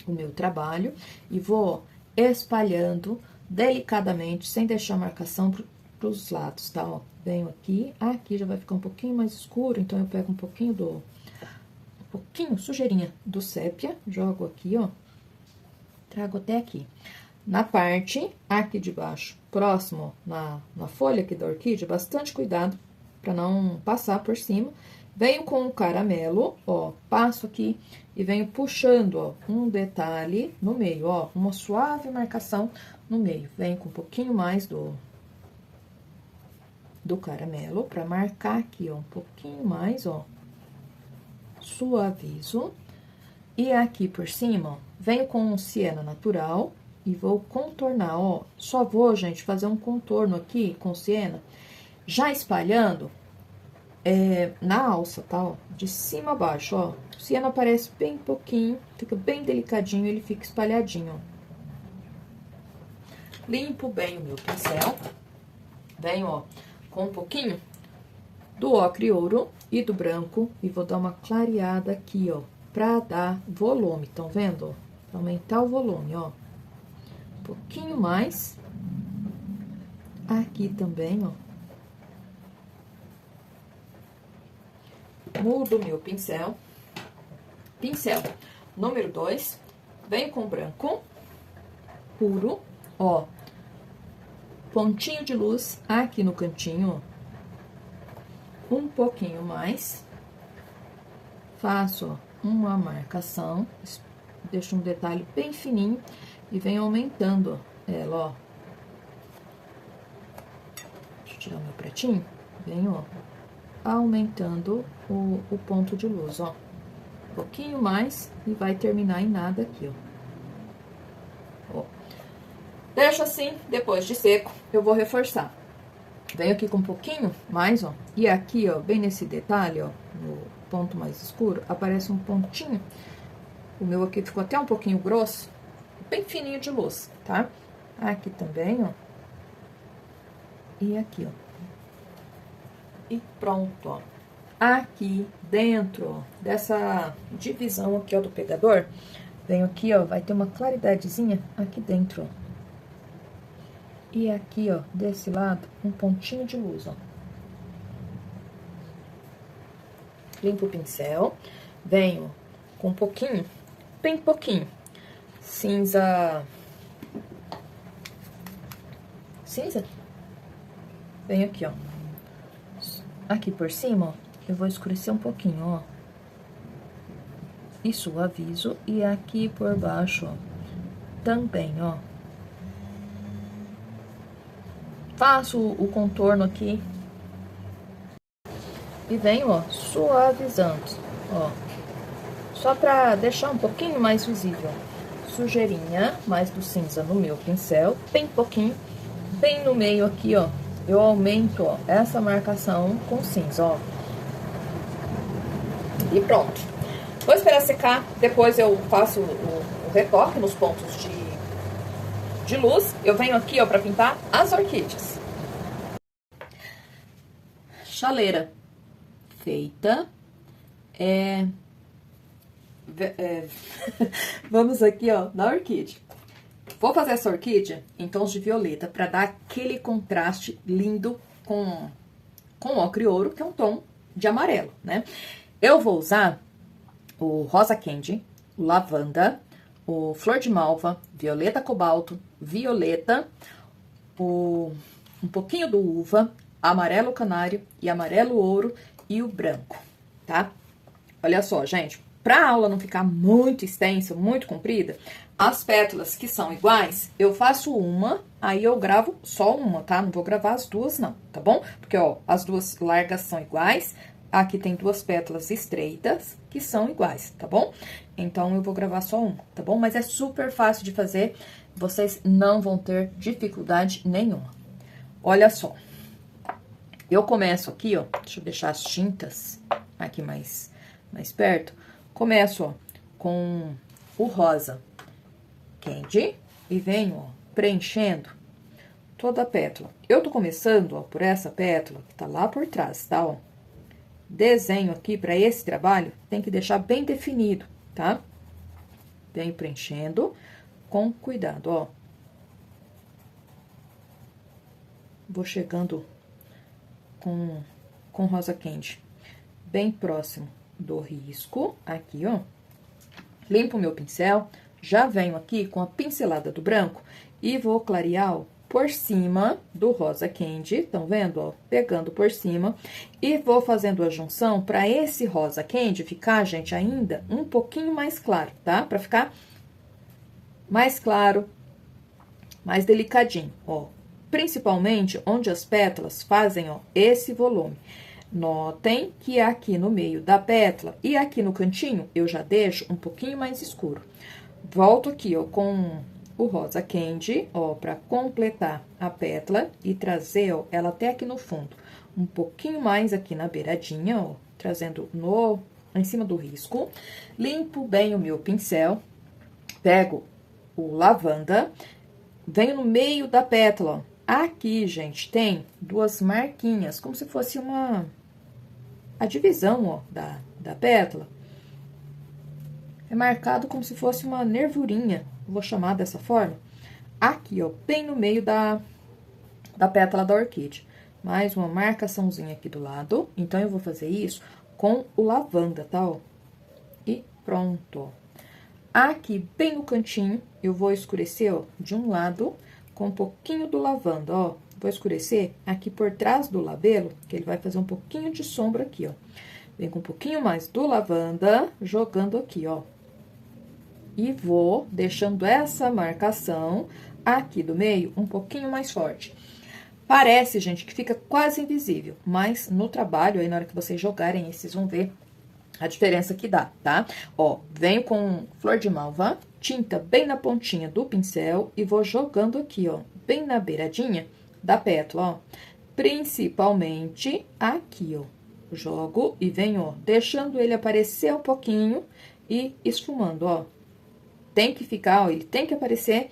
o meu trabalho. E vou espalhando delicadamente, sem deixar marcação pros lados, tá, ó? Venho aqui, aqui já vai ficar um pouquinho mais escuro, então eu pego um pouquinho sujeirinha do sépia, jogo aqui, ó. Trago até aqui. Na parte aqui de baixo, próximo na folha aqui da orquídea, bastante cuidado para não passar por cima. Venho com o caramelo, ó, passo aqui e venho puxando, ó, um detalhe no meio, ó, uma suave marcação no meio. Venho com um pouquinho mais do caramelo para marcar aqui, ó, um pouquinho mais, ó. Suavizo. E aqui por cima, ó, venho com um siena natural e vou contornar, ó. Só vou, gente, fazer um contorno aqui com siena, já espalhando na alça, tá, ó, de cima a baixo, ó. O siena aparece bem pouquinho, fica bem delicadinho, ele fica espalhadinho, ó. Limpo bem o meu pincel, venho, ó, com um pouquinho do ocre ouro e do branco e vou dar uma clareada aqui, ó, pra dar volume, estão vendo? Pra aumentar o volume, ó. Um pouquinho mais. Aqui também, ó. Mudo meu pincel. Pincel número 2. Venho com branco puro, ó. Pontinho de luz aqui no cantinho, ó. um pouquinho mais. Faço, ó, uma marcação, deixo um detalhe bem fininho e venho aumentando ela, ó. Deixa eu tirar o meu pratinho. Venho, ó, aumentando o ponto de luz, ó. Um pouquinho mais e vai terminar em nada aqui, ó. Deixo assim, depois de seco, eu vou reforçar. Venho aqui com um pouquinho mais, ó. E aqui, ó, bem nesse detalhe, ó, no ponto mais escuro, aparece um pontinho. O meu aqui ficou até um pouquinho grosso, bem fininho de luz, tá? Aqui também, ó. E aqui, ó. E pronto, ó. Aqui dentro, ó, dessa divisão aqui, ó, do pegador, venho aqui, ó, vai ter uma claridadezinha aqui dentro, ó. E aqui, ó, desse lado, um pontinho de luz, ó. Limpo o pincel, venho com um pouquinho, bem pouquinho, cinza... Cinza? Venho aqui, ó. Aqui por cima, ó, eu vou escurecer um pouquinho, ó. E suavizo, e aqui por baixo, ó, também, ó. Faço o contorno aqui. E venho, ó, suavizando, ó. Só pra deixar um pouquinho mais visível. Sujeirinha, mais do cinza no meu pincel, bem pouquinho. Bem no meio aqui, ó, eu aumento, ó, essa marcação com cinza, ó. E pronto. Vou esperar secar, depois eu faço o retoque nos pontos de luz. Eu venho aqui, ó, pra pintar as orquídeas. Chaleira feita. Vamos aqui, ó, na orquídea. Vou fazer essa orquídea em tons de violeta pra dar aquele contraste lindo com o ocre ouro, que é um tom de amarelo, né? Eu vou usar o rosa candy, o lavanda, o flor de malva, violeta cobalto, violeta, um pouquinho do uva, amarelo canário e amarelo ouro e o branco, tá? Olha só, gente, pra aula não ficar muito extensa, muito comprida, as pétalas que são iguais, eu faço uma, aí eu gravo só uma, tá? Não vou gravar as duas não, tá bom? Porque, ó, as duas largas são iguais, aqui tem duas pétalas estreitas que são iguais, tá bom? Então, eu vou gravar só uma, tá bom? Mas é super fácil de fazer, vocês não vão ter dificuldade nenhuma. Olha só. Eu começo aqui, ó, deixa eu deixar as tintas aqui mais perto. Começo, ó, com o rosa candy e venho, ó, preenchendo toda a pétala. Eu tô começando, ó, por essa pétala que tá lá por trás, tá, ó. Desenho aqui pra esse trabalho, tem que deixar bem definido, tá? Venho preenchendo com cuidado, ó. Vou chegando com rosa candy bem próximo do risco, aqui, ó. Limpo o meu pincel, já venho aqui com a pincelada do branco e vou clarear, ó, por cima do rosa candy, estão vendo, ó? Pegando por cima e vou fazendo a junção para esse rosa candy ficar, gente, ainda um pouquinho mais claro, tá? Para ficar mais claro, mais delicadinho, ó. Principalmente onde as pétalas fazem, ó, esse volume. Notem que aqui no meio da pétala e aqui no cantinho, eu já deixo um pouquinho mais escuro. Volto aqui, ó, com o rosa candy, ó, pra completar a pétala e trazer, ó, ela até aqui no fundo. Um pouquinho mais aqui na beiradinha, ó, trazendo em cima do risco. Limpo bem o meu pincel, pego o lavanda, venho no meio da pétala, ó. Aqui, gente, tem duas marquinhas, como se fosse a divisão, ó, da pétala. É marcado como se fosse uma nervurinha, vou chamar dessa forma. Aqui, ó, bem no meio da pétala da orquídea. Mais uma marcaçãozinha aqui do lado. Então, eu vou fazer isso com o lavanda, tá, ó? E pronto, ó. Aqui, bem no cantinho, eu vou escurecer, ó, de um lado, com um pouquinho do lavanda, ó. vou escurecer aqui por trás do labelo, que ele vai fazer um pouquinho de sombra aqui, ó. Vem com um pouquinho mais do lavanda, jogando aqui, ó. E vou deixando essa marcação aqui do meio um pouquinho mais forte. Parece, gente, que fica quase invisível, mas no trabalho, aí na hora que vocês jogarem, aí vocês vão ver a diferença que dá, tá? Ó, venho com flor de malva, tinta bem na pontinha do pincel e vou jogando aqui, ó, bem na beiradinha da pétala, ó. Principalmente aqui, ó. Jogo e venho, ó, deixando ele aparecer um pouquinho e esfumando, ó. Tem que ficar, ó, ele tem que aparecer,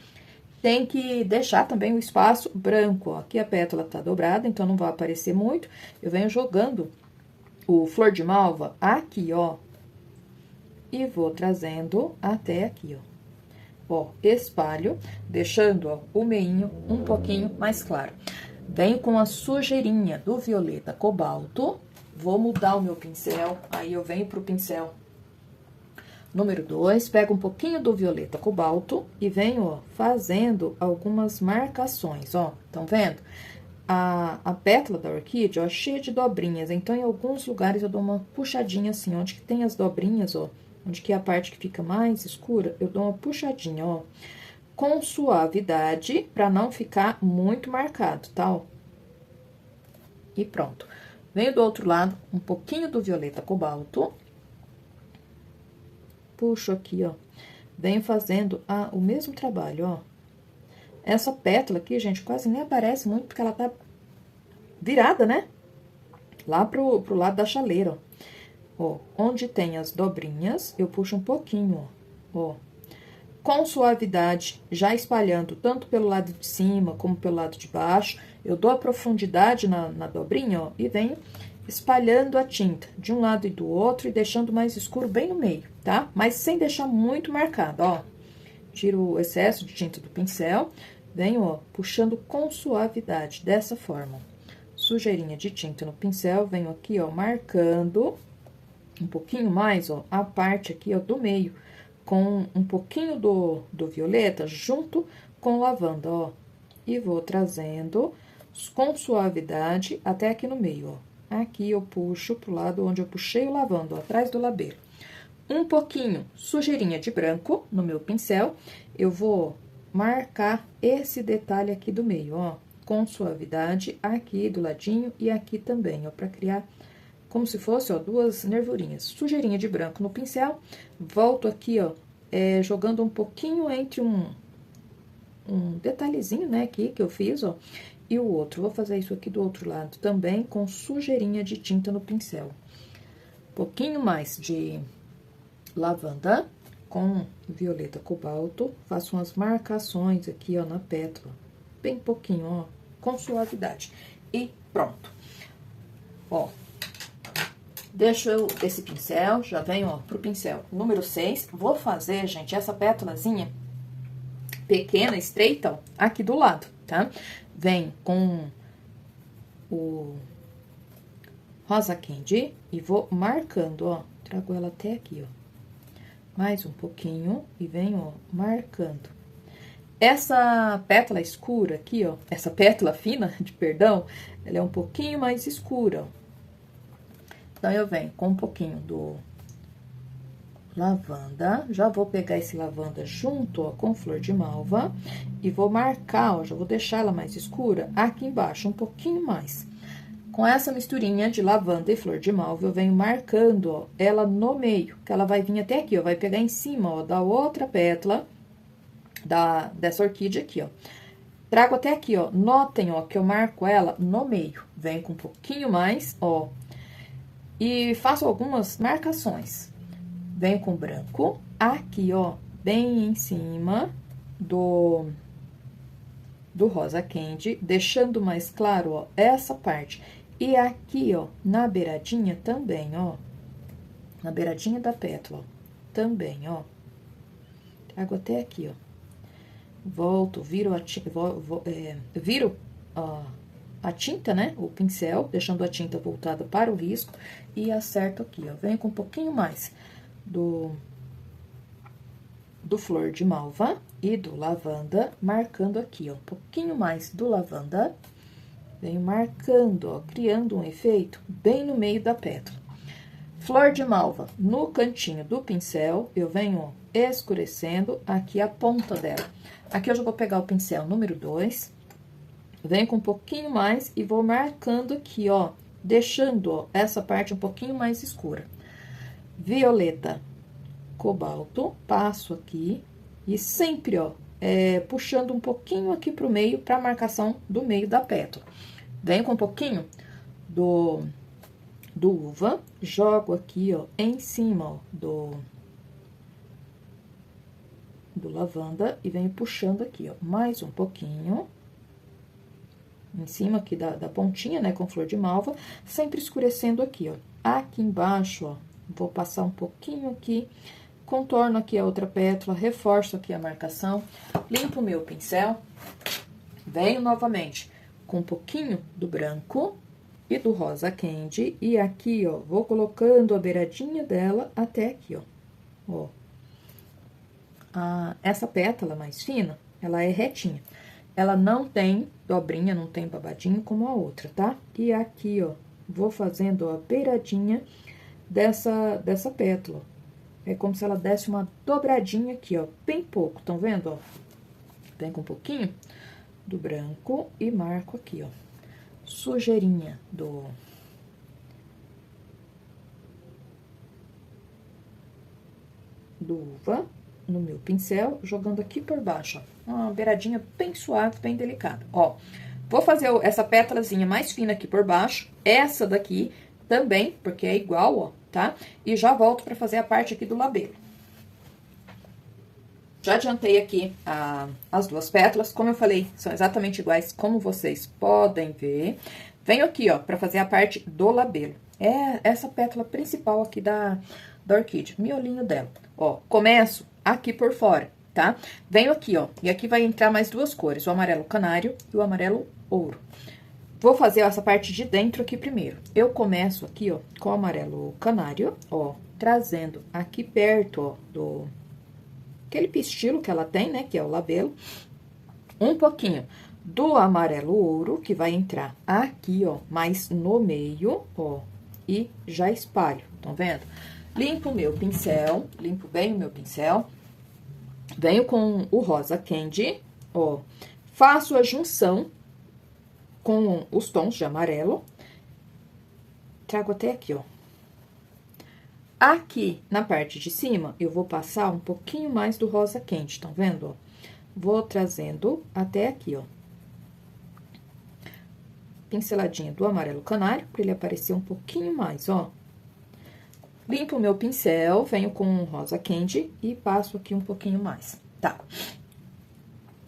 tem que deixar também o espaço branco, ó. Aqui a pétala tá dobrada, então não vai aparecer muito. Eu venho jogando o flor de malva aqui, ó. E vou trazendo até aqui, ó. Ó, espalho, deixando, ó, o meinho um pouquinho mais claro. Venho com a sujeirinha do violeta cobalto, vou mudar o meu pincel, aí eu venho pro pincel número 2, pego um pouquinho do violeta cobalto e venho, ó, fazendo algumas marcações, ó. Tão vendo? A pétala da orquídea, ó, cheia de dobrinhas, então em alguns lugares eu dou uma puxadinha assim, onde que tem as dobrinhas, ó, onde que é a parte que fica mais escura, eu dou uma puxadinha, ó, com suavidade, pra não ficar muito marcado, tá, ó. E pronto. Venho do outro lado, um pouquinho do violeta cobalto. Puxo aqui, ó. Venho fazendo o mesmo trabalho, ó. Essa pétala aqui, gente, quase nem aparece muito, porque ela tá virada, né? Lá pro lado da chaleira, ó. Ó, onde tem as dobrinhas, eu puxo um pouquinho, ó. Ó. Com suavidade, já espalhando tanto pelo lado de cima, como pelo lado de baixo. Eu dou a profundidade na dobrinha, ó, e venho espalhando a tinta de um lado e do outro e deixando mais escuro bem no meio, tá? Mas sem deixar muito marcado, ó. Tiro o excesso de tinta do pincel, venho, ó, puxando com suavidade, dessa forma. Sujeirinha de tinta no pincel, venho aqui, ó, marcando um pouquinho mais, ó, a parte aqui, ó, do meio, com um pouquinho do violeta junto com lavanda, ó. E vou trazendo com suavidade até aqui no meio, ó. Aqui eu puxo pro lado onde eu puxei o lavanda, ó, atrás do labelo. Um pouquinho sujeirinha de branco no meu pincel, eu vou marcar esse detalhe aqui do meio, ó, com suavidade, aqui do ladinho e aqui também, ó, pra criar como se fosse, ó, duas nervurinhas. Sujeirinha de branco no pincel, volto aqui, ó, jogando um pouquinho entre um detalhezinho, né, aqui que eu fiz, ó, e o outro. Vou fazer isso aqui do outro lado também, com sujeirinha de tinta no pincel. Um pouquinho mais de lavanda com violeta cobalto, faço umas marcações aqui, ó, na pétala, bem pouquinho, ó, com suavidade. E pronto. Ó, deixo eu esse pincel, já venho, ó, pro pincel número 6. Vou fazer, gente, essa pétalazinha pequena, estreita, ó, aqui do lado, tá? Vem com o rosa candy e vou marcando, ó, trago ela até aqui, ó. Mais um pouquinho e venho, ó, marcando. Essa pétala escura aqui, ó, essa pétala fina, de perdão, ela é um pouquinho mais escura, ó. Então, eu venho com um pouquinho do lavanda, já vou pegar esse lavanda junto, ó, com flor de malva e vou marcar, ó, já vou deixar ela mais escura aqui embaixo, um pouquinho mais. Com essa misturinha de lavanda e flor de malva, eu venho marcando, ó, ela no meio, que ela vai vir até aqui, ó, vai pegar em cima, ó, da outra pétala dessa orquídea aqui, ó. Trago até aqui, ó, notem, ó, que eu marco ela no meio. Venho com um pouquinho mais, ó, e faço algumas marcações. Venho com branco, aqui, ó, bem em cima do rosa candy, deixando mais claro, ó, essa parte. E aqui, ó, na beiradinha também, ó, na beiradinha da pétala, ó, também, ó. Trago até aqui, ó. Volto, viro viro a tinta, né, o pincel, deixando a tinta voltada para o risco e acerto aqui, ó. Venho com um pouquinho mais do flor de malva e do lavanda, marcando aqui, ó, um pouquinho mais do lavanda Venho marcando, ó, criando um efeito bem no meio da pétala. Flor de malva, no cantinho do pincel, eu venho escurecendo aqui a ponta dela. Aqui eu já vou pegar o pincel número 2, venho com um pouquinho mais e vou marcando aqui, ó, deixando, ó, essa parte um pouquinho mais escura. Violeta, cobalto, passo aqui e sempre, ó, puxando um pouquinho aqui pro meio, pra marcação do meio da pétala. Venho com um pouquinho do uva, jogo aqui, ó, em cima, ó, do lavanda e venho puxando aqui, ó, mais um pouquinho. Em cima aqui da pontinha, né, com flor de malva, sempre escurecendo aqui, ó. Aqui embaixo, ó, vou passar um pouquinho aqui, contorno aqui a outra pétala, reforço aqui a marcação, limpo o meu pincel, venho novamente com um pouquinho do branco e do rosa candy, e aqui, ó, vou colocando a beiradinha dela até aqui, ó. Essa pétala mais fina, ela é retinha. Ela não tem dobrinha, não tem babadinho como a outra, tá? E aqui, ó, vou fazendo a beiradinha dessa pétala. É como se ela desse uma dobradinha aqui, ó, bem pouco, tão vendo, ó? Vem com um pouquinho do branco e marco aqui, ó, sujeirinha do uva no meu pincel, jogando aqui por baixo, ó, uma beiradinha bem suave, bem delicada, ó. Vou fazer essa pétalazinha mais fina aqui por baixo, essa daqui também, porque é igual, ó, tá? E já volto pra fazer a parte aqui do labelo. Já adiantei aqui as duas pétalas, como eu falei, são exatamente iguais, como vocês podem ver. Venho aqui, ó, pra fazer a parte do labelo. É essa pétala principal aqui da orquídea, miolinho dela. Ó, começo aqui por fora, tá? Venho aqui, ó, e aqui vai entrar mais duas cores, o amarelo canário e o amarelo ouro. Vou fazer essa parte de dentro aqui primeiro. Eu começo aqui, ó, com o amarelo canário, ó, trazendo aqui perto, ó, aquele pistilo que ela tem, né, que é o labelo, um pouquinho do amarelo ouro, que vai entrar aqui, ó, mais no meio, ó, e já espalho, estão vendo? Limpo o meu pincel, limpo bem o meu pincel, venho com o rosa candy, ó, faço a junção com os tons de amarelo, trago até aqui, ó. Aqui, na parte de cima, eu vou passar um pouquinho mais do rosa quente, estão vendo, ó? Vou trazendo até aqui, ó. Pinceladinha do amarelo canário, pra ele aparecer um pouquinho mais, ó. Limpo o meu pincel, venho com o rosa candy e passo aqui um pouquinho mais, tá?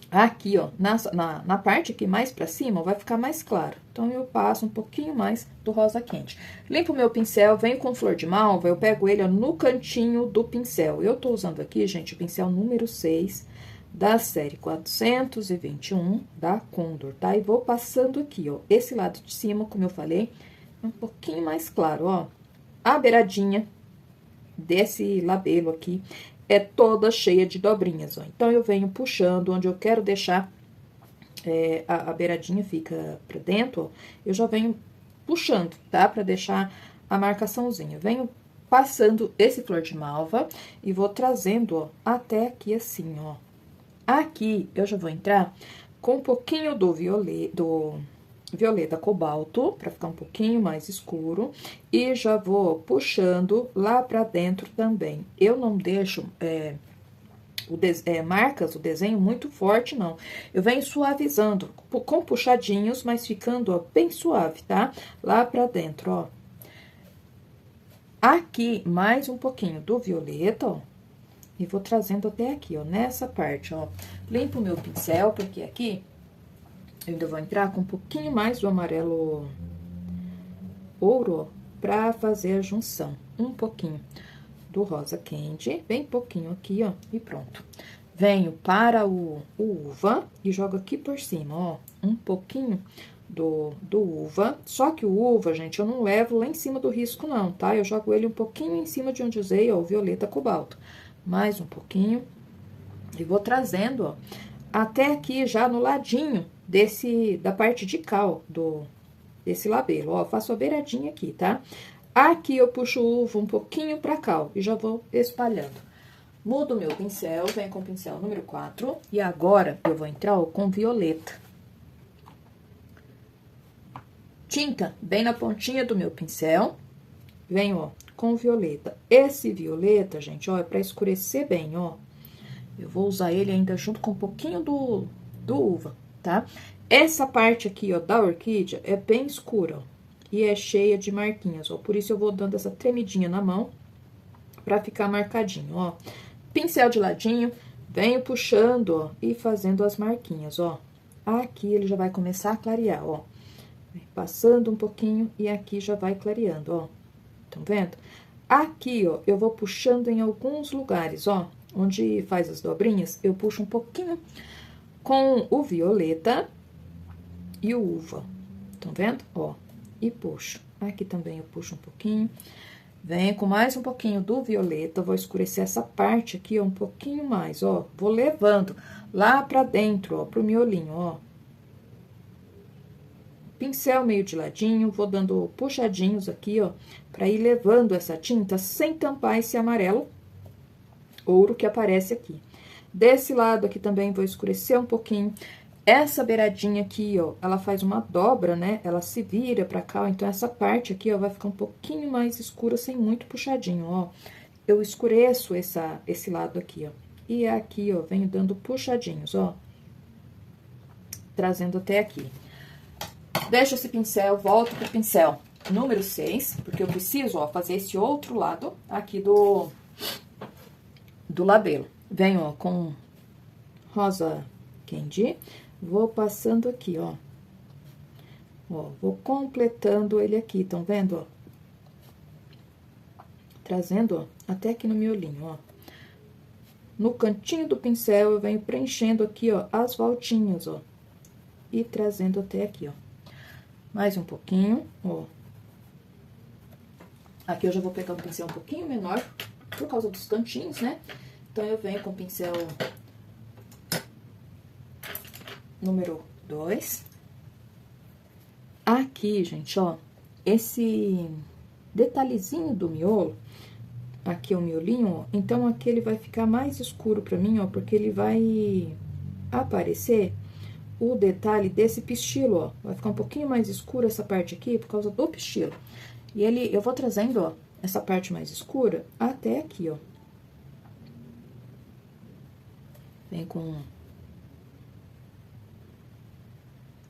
Aqui, ó, na parte aqui mais pra cima, vai ficar mais claro. Então, eu passo um pouquinho mais do rosa quente. Limpo o meu pincel, venho com flor de malva, eu pego ele, ó, no cantinho do pincel. Eu tô usando aqui, gente, o pincel número 6 da série 421 da Condor, tá? E vou passando aqui, ó, esse lado de cima, como eu falei, um pouquinho mais claro, ó. A beiradinha desse labelo aqui é toda cheia de dobrinhas, ó. Então, eu venho puxando onde eu quero deixar, a beiradinha fica pra dentro, ó. Eu já venho puxando, tá? Pra deixar a marcaçãozinha. Venho passando esse flor de malva e vou trazendo, ó, até aqui assim, ó. Aqui, eu já vou entrar com um pouquinho do violeta cobalto, pra ficar um pouquinho mais escuro, e já vou puxando lá pra dentro também. Eu não deixo marcas, o desenho muito forte, não. Eu venho suavizando, com puxadinhos, mas ficando, ó, bem suave, tá? Lá pra dentro, ó. Aqui, mais um pouquinho do violeta, ó, e vou trazendo até aqui, ó, nessa parte, ó. Limpo o meu pincel, porque aqui eu ainda vou entrar com um pouquinho mais do amarelo ouro, ó, pra fazer a junção. Um pouquinho do rosa candy, bem pouquinho aqui, ó, e pronto. Venho para o uva e jogo aqui por cima, ó, um pouquinho do uva. Só que o uva, gente, eu não levo lá em cima do risco, não, tá? Eu jogo ele um pouquinho em cima de onde usei, ó, o violeta cobalto. Mais um pouquinho. E vou trazendo, ó, até aqui já no ladinho da parte de cá, ó, desse labelo, ó, faço a beiradinha aqui, tá? Aqui eu puxo o uva um pouquinho pra cá, ó, e já vou espalhando. Mudo meu pincel, venho com o pincel número 4, e agora eu vou entrar, ó, com violeta. Tinta bem na pontinha do meu pincel, venho, ó, com violeta. Esse violeta, gente, ó, é pra escurecer bem, ó. Eu vou usar ele ainda junto com um pouquinho do uva, tá? Essa parte aqui, ó, da orquídea é bem escura, ó, e é cheia de marquinhas, ó. Por isso, eu vou dando essa tremidinha na mão pra ficar marcadinho, ó. Pincel de ladinho, venho puxando, ó, e fazendo as marquinhas, ó. Aqui ele já vai começar a clarear, ó. Passando um pouquinho e aqui já vai clareando, ó. Estão vendo? Aqui, ó, eu vou puxando em alguns lugares, ó. Onde faz as dobrinhas, eu puxo um pouquinho com o violeta e o uva. Estão vendo? Ó, e puxo. Aqui também eu puxo um pouquinho. Venho com mais um pouquinho do violeta, vou escurecer essa parte aqui, ó, um pouquinho mais, ó. Vou levando lá pra dentro, ó, pro miolinho, ó. Pincel meio de ladinho, vou dando puxadinhos aqui, ó, pra ir levando essa tinta sem tampar esse amarelo ouro que aparece aqui. Desse lado aqui também vou escurecer um pouquinho. Essa beiradinha aqui, ó, ela faz uma dobra, né? Ela se vira pra cá, ó, então essa parte aqui, ó, vai ficar um pouquinho mais escura, sem muito puxadinho, ó. Eu escureço esse lado aqui, ó. E aqui, ó, venho dando puxadinhos, ó. Trazendo até aqui. Deixo esse pincel, volto pro pincel número 6, porque eu preciso, ó, fazer esse outro lado aqui do labelo. Venho, ó, com rosa candy, vou passando aqui, ó. Ó, vou completando ele aqui, estão vendo, ó? Trazendo, ó, até aqui no miolinho, ó. No cantinho do pincel, eu venho preenchendo aqui, ó, as voltinhas, ó. E trazendo até aqui, ó. Mais um pouquinho, ó. Aqui eu já vou pegar um pincel um pouquinho menor, por causa dos cantinhos, né? Então, eu venho com o pincel número 2. Aqui, gente, ó, esse detalhezinho do miolo, aqui é o miolinho, ó, então aqui ele vai ficar mais escuro pra mim, ó, porque ele vai aparecer o detalhe desse pistilo, ó. Vai ficar um pouquinho mais escuro essa parte aqui por causa do pistilo. E eu vou trazendo, ó, essa parte mais escura até aqui, ó. Vem com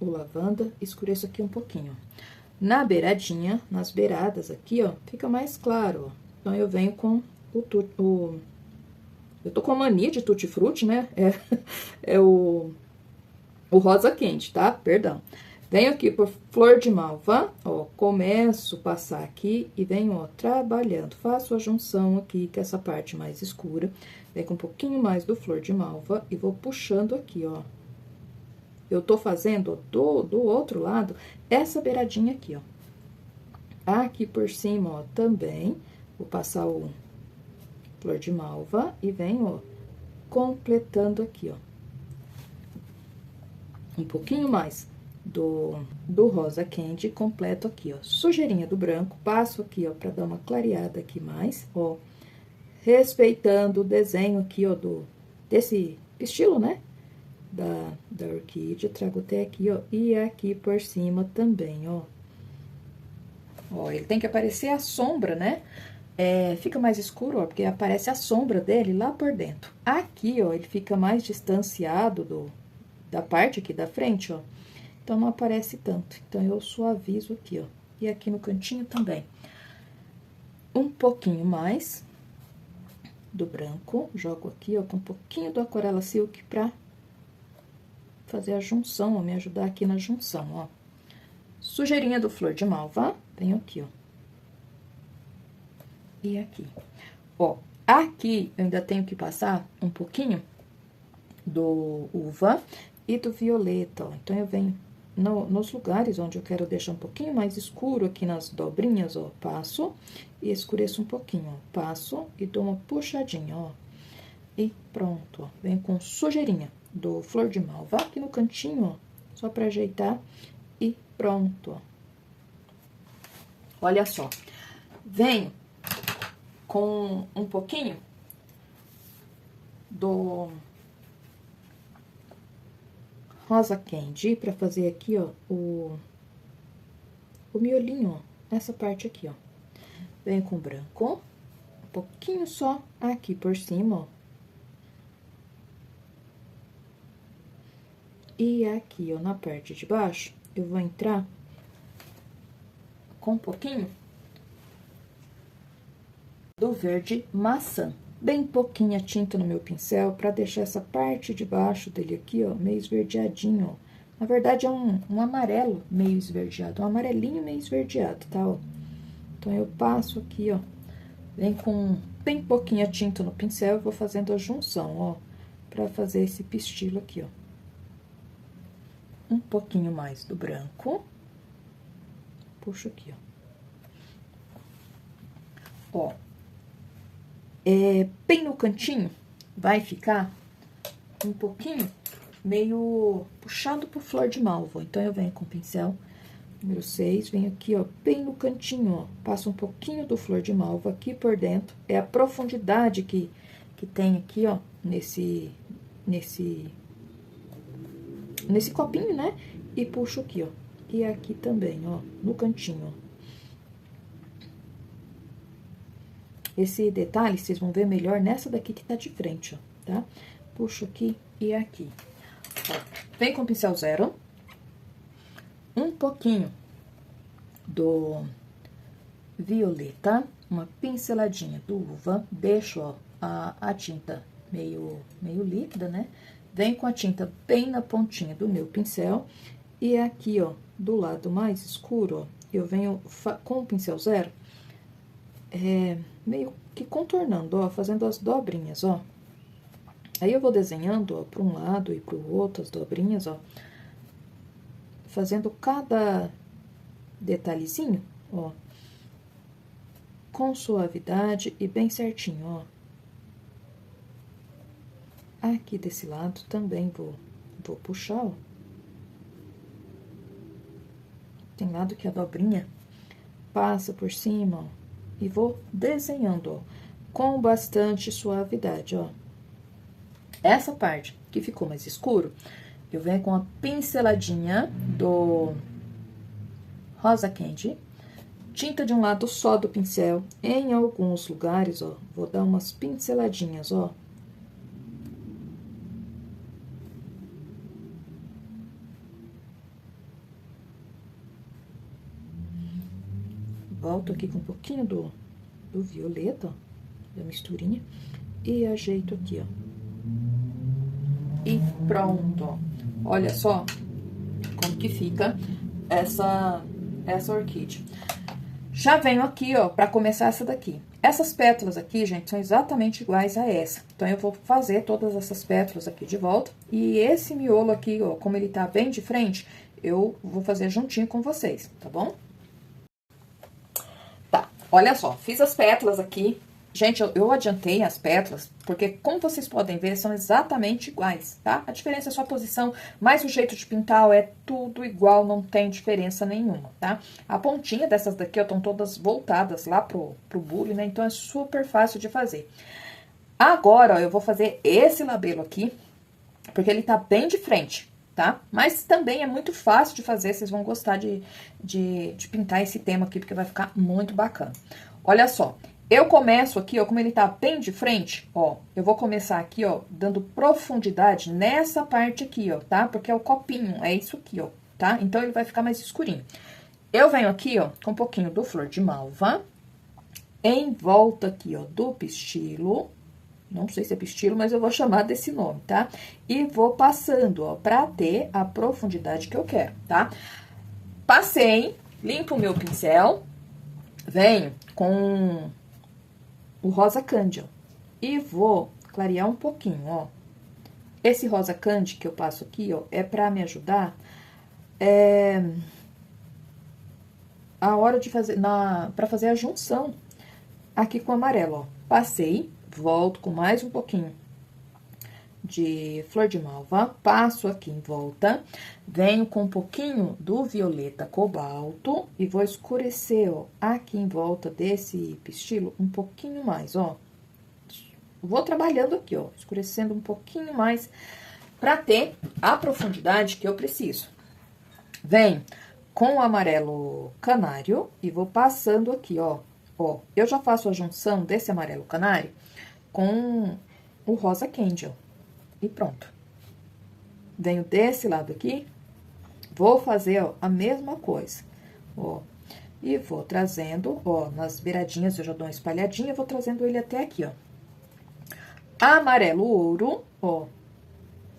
o lavanda, escureço aqui um pouquinho. Na beiradinha, nas beiradas aqui, ó, fica mais claro, ó. Então, eu venho com eu tô com a mania de tutti-frutti, né? É o rosa quente, tá? Perdão. Venho aqui por flor de malva, ó, começo a passar aqui e venho, ó, trabalhando. Faço a junção aqui, que é essa parte mais escura. Venho com um pouquinho mais do flor de malva e vou puxando aqui, ó. Eu tô fazendo, ó, do outro lado, essa beiradinha aqui, ó. Aqui por cima, ó, também, vou passar o flor de malva e venho, ó, completando aqui, ó. Um pouquinho mais do rosa quente, completo aqui, ó. Sujeirinha do branco, passo aqui, ó, pra dar uma clareada aqui mais, ó. Respeitando o desenho aqui, ó, desse estilo, né? Da orquídea, trago até aqui, ó, e aqui por cima também, ó. Ó, ele tem que aparecer a sombra, né? Fica mais escuro, ó, porque aparece a sombra dele lá por dentro. Aqui, ó, ele fica mais distanciado da parte aqui da frente, ó. Então, não aparece tanto. Então, eu suavizo aqui, ó. E aqui no cantinho também. Um pouquinho mais do branco, jogo aqui, ó, com um pouquinho do Aquarela Silk pra fazer a junção, ó, me ajudar aqui na junção, ó. Sujeirinha do flor de malva, venho aqui, ó. E aqui. Ó, aqui eu ainda tenho que passar um pouquinho do uva e do violeta, ó. Então, eu venho nos lugares onde eu quero deixar um pouquinho mais escuro, aqui nas dobrinhas, ó, passo e escureço um pouquinho, ó. Passo e dou uma puxadinha, ó. E pronto, ó. Venho com sujeirinha do Flor de Malva aqui no cantinho, ó, só pra ajeitar e pronto, ó. Olha só, venho com um pouquinho do Rosa Candy pra fazer aqui, ó, o miolinho, ó, essa parte aqui, ó. Venho com branco, um pouquinho só aqui por cima, ó. E aqui, ó, na parte de baixo, eu vou entrar com um pouquinho do verde maçã. Bem pouquinha tinta no meu pincel, pra deixar essa parte de baixo dele aqui, ó, meio esverdeadinho, ó. Na verdade, é um amarelo meio esverdeado, um amarelinho meio esverdeado, tá, ó. Então, eu passo aqui, ó, vem com bem pouquinha tinta no pincel, eu vou fazendo a junção, ó, pra fazer esse pistilo aqui, ó. Um pouquinho mais do branco. Puxo aqui, ó. Ó. Bem no cantinho, vai ficar um pouquinho meio puxado pro Flor de Malva. Então, eu venho com o pincel número 6, venho aqui, ó, bem no cantinho, ó. Passo um pouquinho do Flor de Malva aqui por dentro. É a profundidade que tem aqui, ó, nesse copinho, né? E puxo aqui, ó. E aqui também, ó, no cantinho, ó. Esse detalhe, vocês vão ver melhor nessa daqui que tá de frente, ó, tá? Puxo aqui e aqui. Ó, vem com o pincel 0. Um pouquinho do violeta, uma pinceladinha do uva. Deixo, ó, a tinta meio líquida, né? Vem com a tinta bem na pontinha do meu pincel. E aqui, ó, do lado mais escuro, ó, eu venho com o pincel 0, meio que contornando, ó, fazendo as dobrinhas, ó. Aí, eu vou desenhando, ó, para um lado e para o outro as dobrinhas, ó. Fazendo cada detalhezinho, ó, com suavidade e bem certinho, ó. Aqui desse lado também vou puxar, ó. Tem lado que a dobrinha passa por cima, ó, e vou desenhando, ó, com bastante suavidade, ó. Essa parte que ficou mais escuro, eu venho com a pinceladinha do Rosa Candy, tinta de um lado só do pincel. Em alguns lugares, ó, vou dar umas pinceladinhas, ó. Volto aqui com um pouquinho do violeta, ó, da misturinha, e ajeito aqui, ó. E pronto, ó. Olha só como que fica essa orquídea. Já venho aqui, ó, pra começar essa daqui. Essas pétalas aqui, gente, são exatamente iguais a essa. Então, eu vou fazer todas essas pétalas aqui de volta. E esse miolo aqui, ó, como ele tá bem de frente, eu vou fazer juntinho com vocês, tá bom? Tá, olha só, fiz as pétalas aqui. Gente, eu adiantei as pétalas, porque, como vocês podem ver, são exatamente iguais, tá? A diferença é só a posição, mas o jeito de pintar é tudo igual, não tem diferença nenhuma, tá? A pontinha dessas daqui, ó, estão todas voltadas lá pro bule, né? Então, é super fácil de fazer. Agora, ó, eu vou fazer esse labelo aqui, porque ele tá bem de frente, tá? Mas também é muito fácil de fazer, vocês vão gostar de pintar esse tema aqui, porque vai ficar muito bacana. Olha só. Eu começo aqui, ó, como ele tá bem de frente, ó, eu vou começar aqui, ó, dando profundidade nessa parte aqui, ó, tá? Porque é o copinho, é isso aqui, ó, tá? Então, ele vai ficar mais escurinho. Eu venho aqui, ó, com um pouquinho do Flor de Malva, em volta aqui, ó, do pistilo, não sei se é pistilo, mas eu vou chamar desse nome, tá? E vou passando, ó, pra ter a profundidade que eu quero, tá? Passei, limpo o meu pincel, venho com o Rosa Candy, ó, e vou clarear um pouquinho, ó. Esse Rosa Candy que eu passo aqui, ó, é pra me ajudar a hora de fazer, pra fazer a junção aqui com o amarelo, ó. Passei, volto com mais um pouquinho de flor de malva, passo aqui em volta, venho com um pouquinho do violeta cobalto e vou escurecer, ó, aqui em volta desse pistilo um pouquinho mais, ó. Vou trabalhando aqui, ó, escurecendo um pouquinho mais pra ter a profundidade que eu preciso. Venho com o amarelo canário e vou passando aqui, ó. Ó, eu já faço a junção desse amarelo canário com o rosa candy, ó. E pronto. Venho desse lado aqui, vou fazer, ó, a mesma coisa, ó. E vou trazendo, ó, nas beiradinhas eu já dou uma espalhadinha, vou trazendo ele até aqui, ó. Amarelo ouro, ó.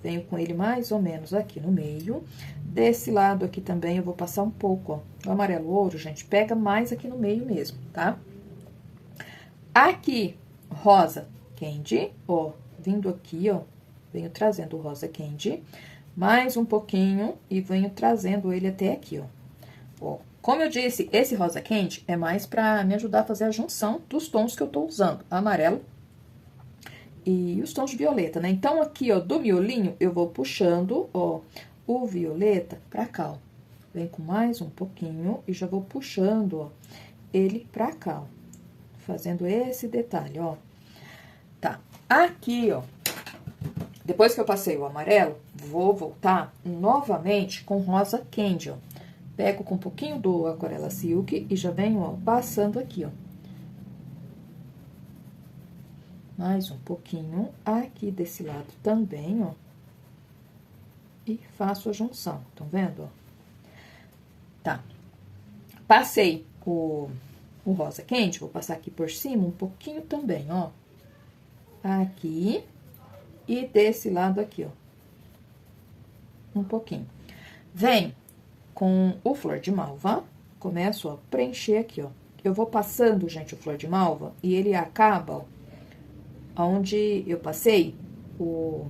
Venho com ele mais ou menos aqui no meio. Desse lado aqui também eu vou passar um pouco, ó. O amarelo ouro, gente, pega mais aqui no meio mesmo, tá? Aqui, rosa candy, ó, vindo aqui, ó, venho trazendo o rosa candy, mais um pouquinho e venho trazendo ele até aqui, ó. Ó, como eu disse, esse rosa candy é mais pra me ajudar a fazer a junção dos tons que eu tô usando, amarelo e os tons de violeta, né? Então, aqui, ó, do miolinho, eu vou puxando, ó, o violeta pra cá, ó. Vem com mais um pouquinho e já vou puxando, ó, ele pra cá, ó. Fazendo esse detalhe, ó. Tá. Aqui, ó, depois que eu passei o amarelo, vou voltar novamente com rosa candy, ó. Pego com um pouquinho do Aquarela Silk e já venho, ó, passando aqui, ó. Mais um pouquinho aqui desse lado também, ó. E faço a junção, estão vendo, ó? Tá. Passei o rosa quente, vou passar aqui por cima um pouquinho também, ó. Aqui. E desse lado aqui, ó. Um pouquinho. Vem com o flor de malva, começo a preencher aqui, ó. Eu vou passando, gente, o flor de malva e ele acaba, ó, onde eu passei o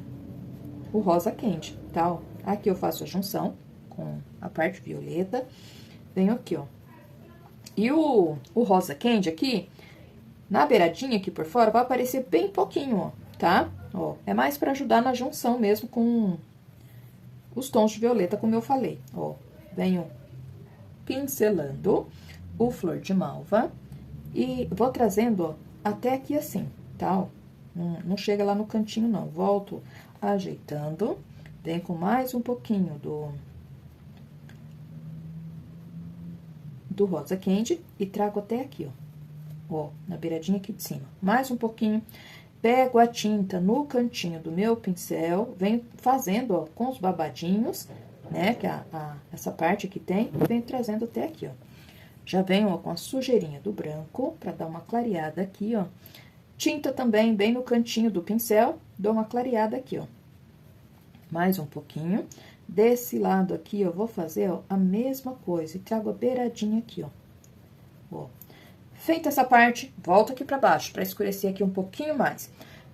rosa quente, tá? Ó. Aqui eu faço a junção com a parte violeta, venho aqui, ó. E o rosa candy aqui, na beiradinha aqui por fora, vai aparecer bem pouquinho, ó, tá? Ó, é mais pra ajudar na junção mesmo com os tons de violeta, como eu falei, ó. Venho pincelando o flor de malva e vou trazendo, ó, até aqui assim, tá? Ó, não chega lá no cantinho, não. Volto ajeitando, venho com mais um pouquinho do rosa candy e trago até aqui, ó, na beiradinha aqui de cima. Mais um pouquinho, pego a tinta no cantinho do meu pincel, venho fazendo, ó, com os babadinhos, né, que essa parte aqui tem, venho trazendo até aqui, ó. Já venho, ó, com a sujeirinha do branco, pra dar uma clareada aqui, ó. Tinta também bem no cantinho do pincel, dou uma clareada aqui, ó. Mais um pouquinho. Desse lado aqui, eu vou fazer, ó, a mesma coisa. E trago a beiradinha aqui, ó. Ó. Feita essa parte, volto aqui pra baixo, pra escurecer aqui um pouquinho mais.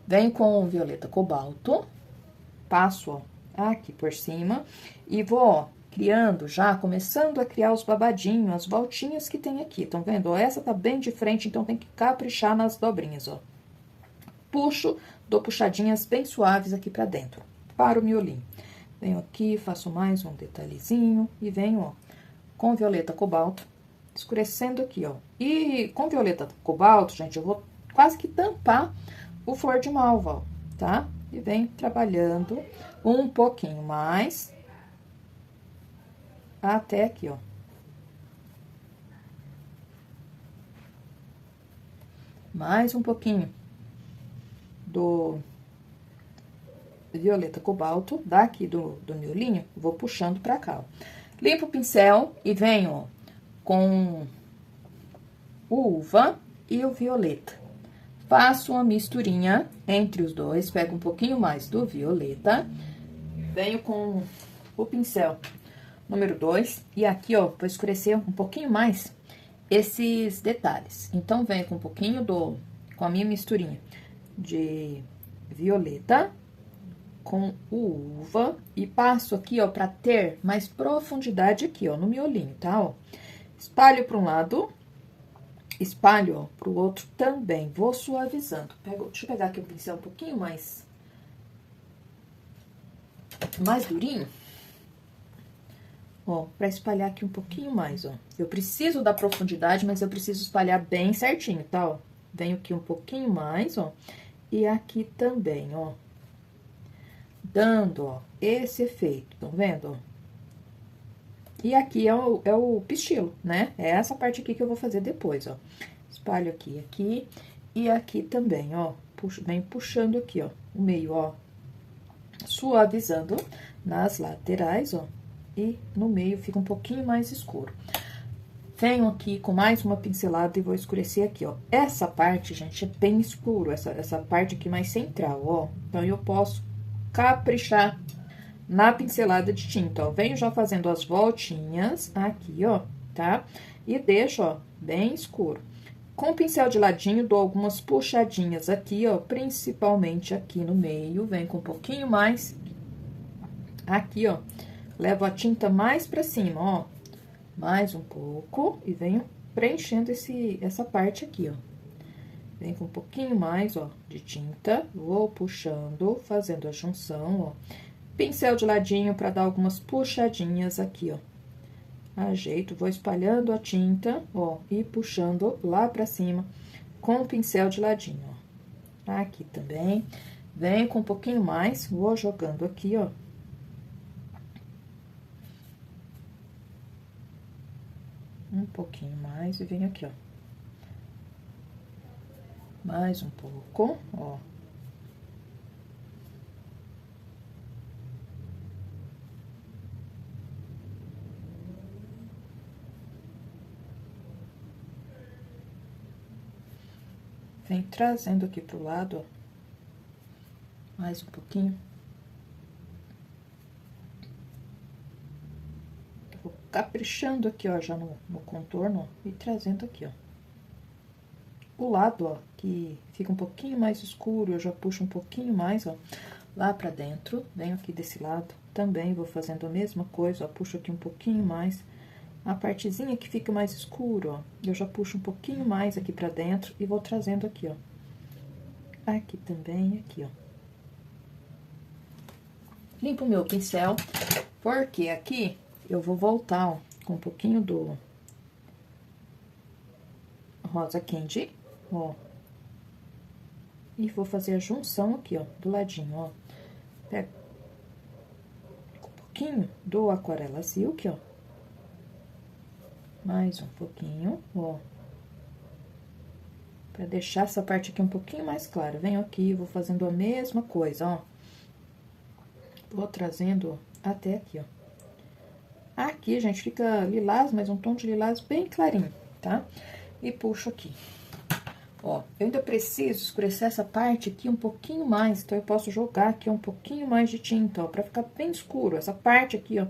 Venho com o violeta cobalto, passo, ó, aqui por cima. E vou, ó, criando já, começando a criar os babadinhos, as voltinhas que tem aqui. Estão vendo? Ó, essa tá bem de frente, então tem que caprichar nas dobrinhas, ó. Puxo, dou puxadinhas bem suaves aqui pra dentro, para o miolinho. Venho aqui, faço mais um detalhezinho e venho, ó, com violeta cobalto, escurecendo aqui, ó. E com violeta cobalto, gente, eu vou quase que tampar o flor de malva, ó, tá? E venho trabalhando um pouquinho mais até aqui, ó. Mais um pouquinho do violeta cobalto, daqui do miolinho, vou puxando pra cá, ó. Limpo o pincel e venho, ó, com o uva e o violeta. Faço uma misturinha entre os dois, pego um pouquinho mais do violeta, venho com o pincel número 2, e aqui, ó, vou escurecer um pouquinho mais esses detalhes. Então, venho com um pouquinho com a minha misturinha de violeta com o uva e passo aqui, ó, pra ter mais profundidade aqui, ó, no miolinho, tá, ó. Espalho pra um lado, espalho, ó, pro outro também, vou suavizando. Deixa eu pegar aqui o pincel um pouquinho mais mais durinho, ó, pra espalhar aqui um pouquinho mais, ó. Eu preciso da profundidade, mas eu preciso espalhar bem certinho, tá, ó? Venho aqui um pouquinho mais, ó, e aqui também, ó. Dando, ó, esse efeito, tão vendo, ó? E aqui é o pistilo, né? É essa parte aqui que eu vou fazer depois, ó. Espalho aqui, aqui e aqui também, ó. Puxo, venho puxando aqui, ó, o meio, ó. Suavizando nas laterais, ó. E no meio fica um pouquinho mais escuro. Venho aqui com mais uma pincelada e vou escurecer aqui, ó. Essa parte, gente, é bem escuro, essa parte aqui mais central, ó. Então, eu posso caprichar na pincelada de tinta, ó. Venho já fazendo as voltinhas aqui, ó, tá? E deixo, ó, bem escuro. Com o pincel de ladinho, dou algumas puxadinhas aqui, ó, principalmente aqui no meio. Venho com um pouquinho mais aqui, ó. Levo a tinta mais pra cima, ó. Mais um pouco e venho preenchendo essa parte aqui, ó. Vem com um pouquinho mais, ó, de tinta, vou puxando, fazendo a junção, ó. Pincel de ladinho pra dar algumas puxadinhas aqui, ó. Ajeito, vou espalhando a tinta, ó, e puxando lá pra cima com o pincel de ladinho, ó. Aqui também. Vem com um pouquinho mais, vou jogando aqui, ó. Um pouquinho mais e venho aqui, ó. Mais um pouco, ó. Vem trazendo aqui pro lado, ó. Mais um pouquinho. Vou caprichando aqui, ó, já no contorno, ó, e trazendo aqui, ó. O lado, ó, que fica um pouquinho mais escuro, eu já puxo um pouquinho mais, ó, lá pra dentro. Venho aqui desse lado, também vou fazendo a mesma coisa, ó, puxo aqui um pouquinho mais. A partezinha que fica mais escuro, ó, eu já puxo um pouquinho mais aqui pra dentro e vou trazendo aqui, ó. Aqui também, aqui, ó. Limpo o meu pincel, porque aqui eu vou voltar, ó, com um pouquinho do rosa candy, ó. E vou fazer a junção aqui, ó, do ladinho, ó. Pego um pouquinho do aquarela silk, ó. Mais um pouquinho, ó. Pra deixar essa parte aqui um pouquinho mais clara. Venho aqui, vou fazendo a mesma coisa, ó. Vou trazendo até aqui, ó. Aqui, gente, fica lilás, mas um tom de lilás bem clarinho, tá? E puxo aqui. Ó, eu ainda preciso escurecer essa parte aqui um pouquinho mais, então eu posso jogar aqui um pouquinho mais de tinta, ó, pra ficar bem escuro. Essa parte aqui, ó,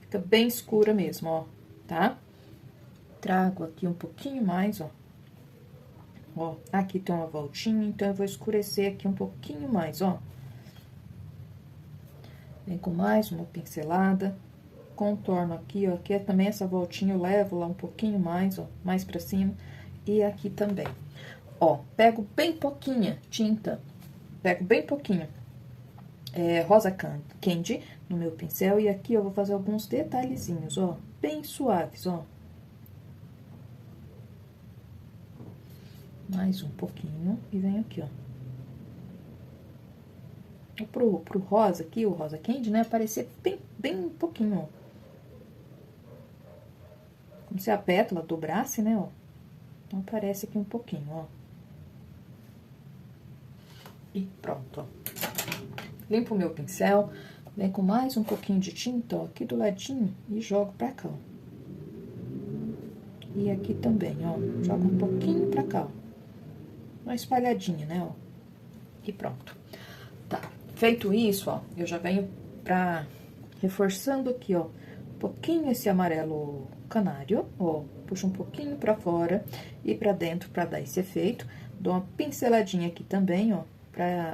fica bem escura mesmo, ó, tá? Trago aqui um pouquinho mais, ó. Ó, aqui tem uma voltinha, então eu vou escurecer aqui um pouquinho mais, ó. Vem com mais uma pincelada, contorno aqui, ó, aqui é também essa voltinha eu levo lá um pouquinho mais, ó, mais pra cima, e aqui também. Ó, pego bem pouquinha tinta, pego bem pouquinho rosa candy no meu pincel, e aqui eu vou fazer alguns detalhezinhos, ó, bem suaves, ó. Mais um pouquinho, e venho aqui, ó. Pro rosa aqui, o rosa candy, né, aparecer bem pouquinho, ó. Como se a pétala dobrasse, né, ó. Então, aparece aqui um pouquinho, ó. E pronto, ó. Limpo o meu pincel, vem com mais um pouquinho de tinta, ó, aqui do ladinho, e jogo pra cá, ó. E aqui também, ó, jogo um pouquinho pra cá, ó. Uma espalhadinha, né, ó. E pronto. Tá, feito isso, ó, eu já venho reforçando aqui, ó, um pouquinho esse amarelo canário, ó, puxo um pouquinho pra fora e pra dentro pra dar esse efeito. Dou uma pinceladinha aqui também, ó,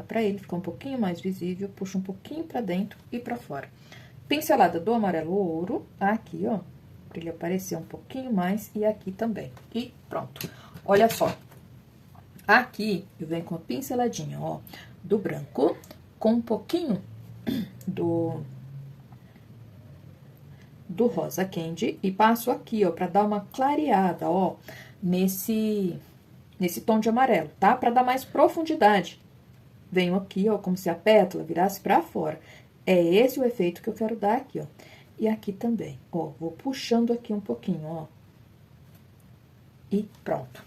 pra ele ficar um pouquinho mais visível, puxo um pouquinho pra dentro e pra fora. Pincelada do amarelo ouro, aqui, ó, pra ele aparecer um pouquinho mais, e aqui também. E pronto. Olha só. Aqui, eu venho com a pinceladinha, ó, do branco, com um pouquinho do rosa candy e passo aqui, ó, pra dar uma clareada, ó, nesse tom de amarelo, tá? Pra dar mais profundidade. Venho aqui, ó, como se a pétala virasse pra fora. É esse o efeito que eu quero dar aqui, ó. E aqui também, ó, vou puxando aqui um pouquinho, ó. E pronto.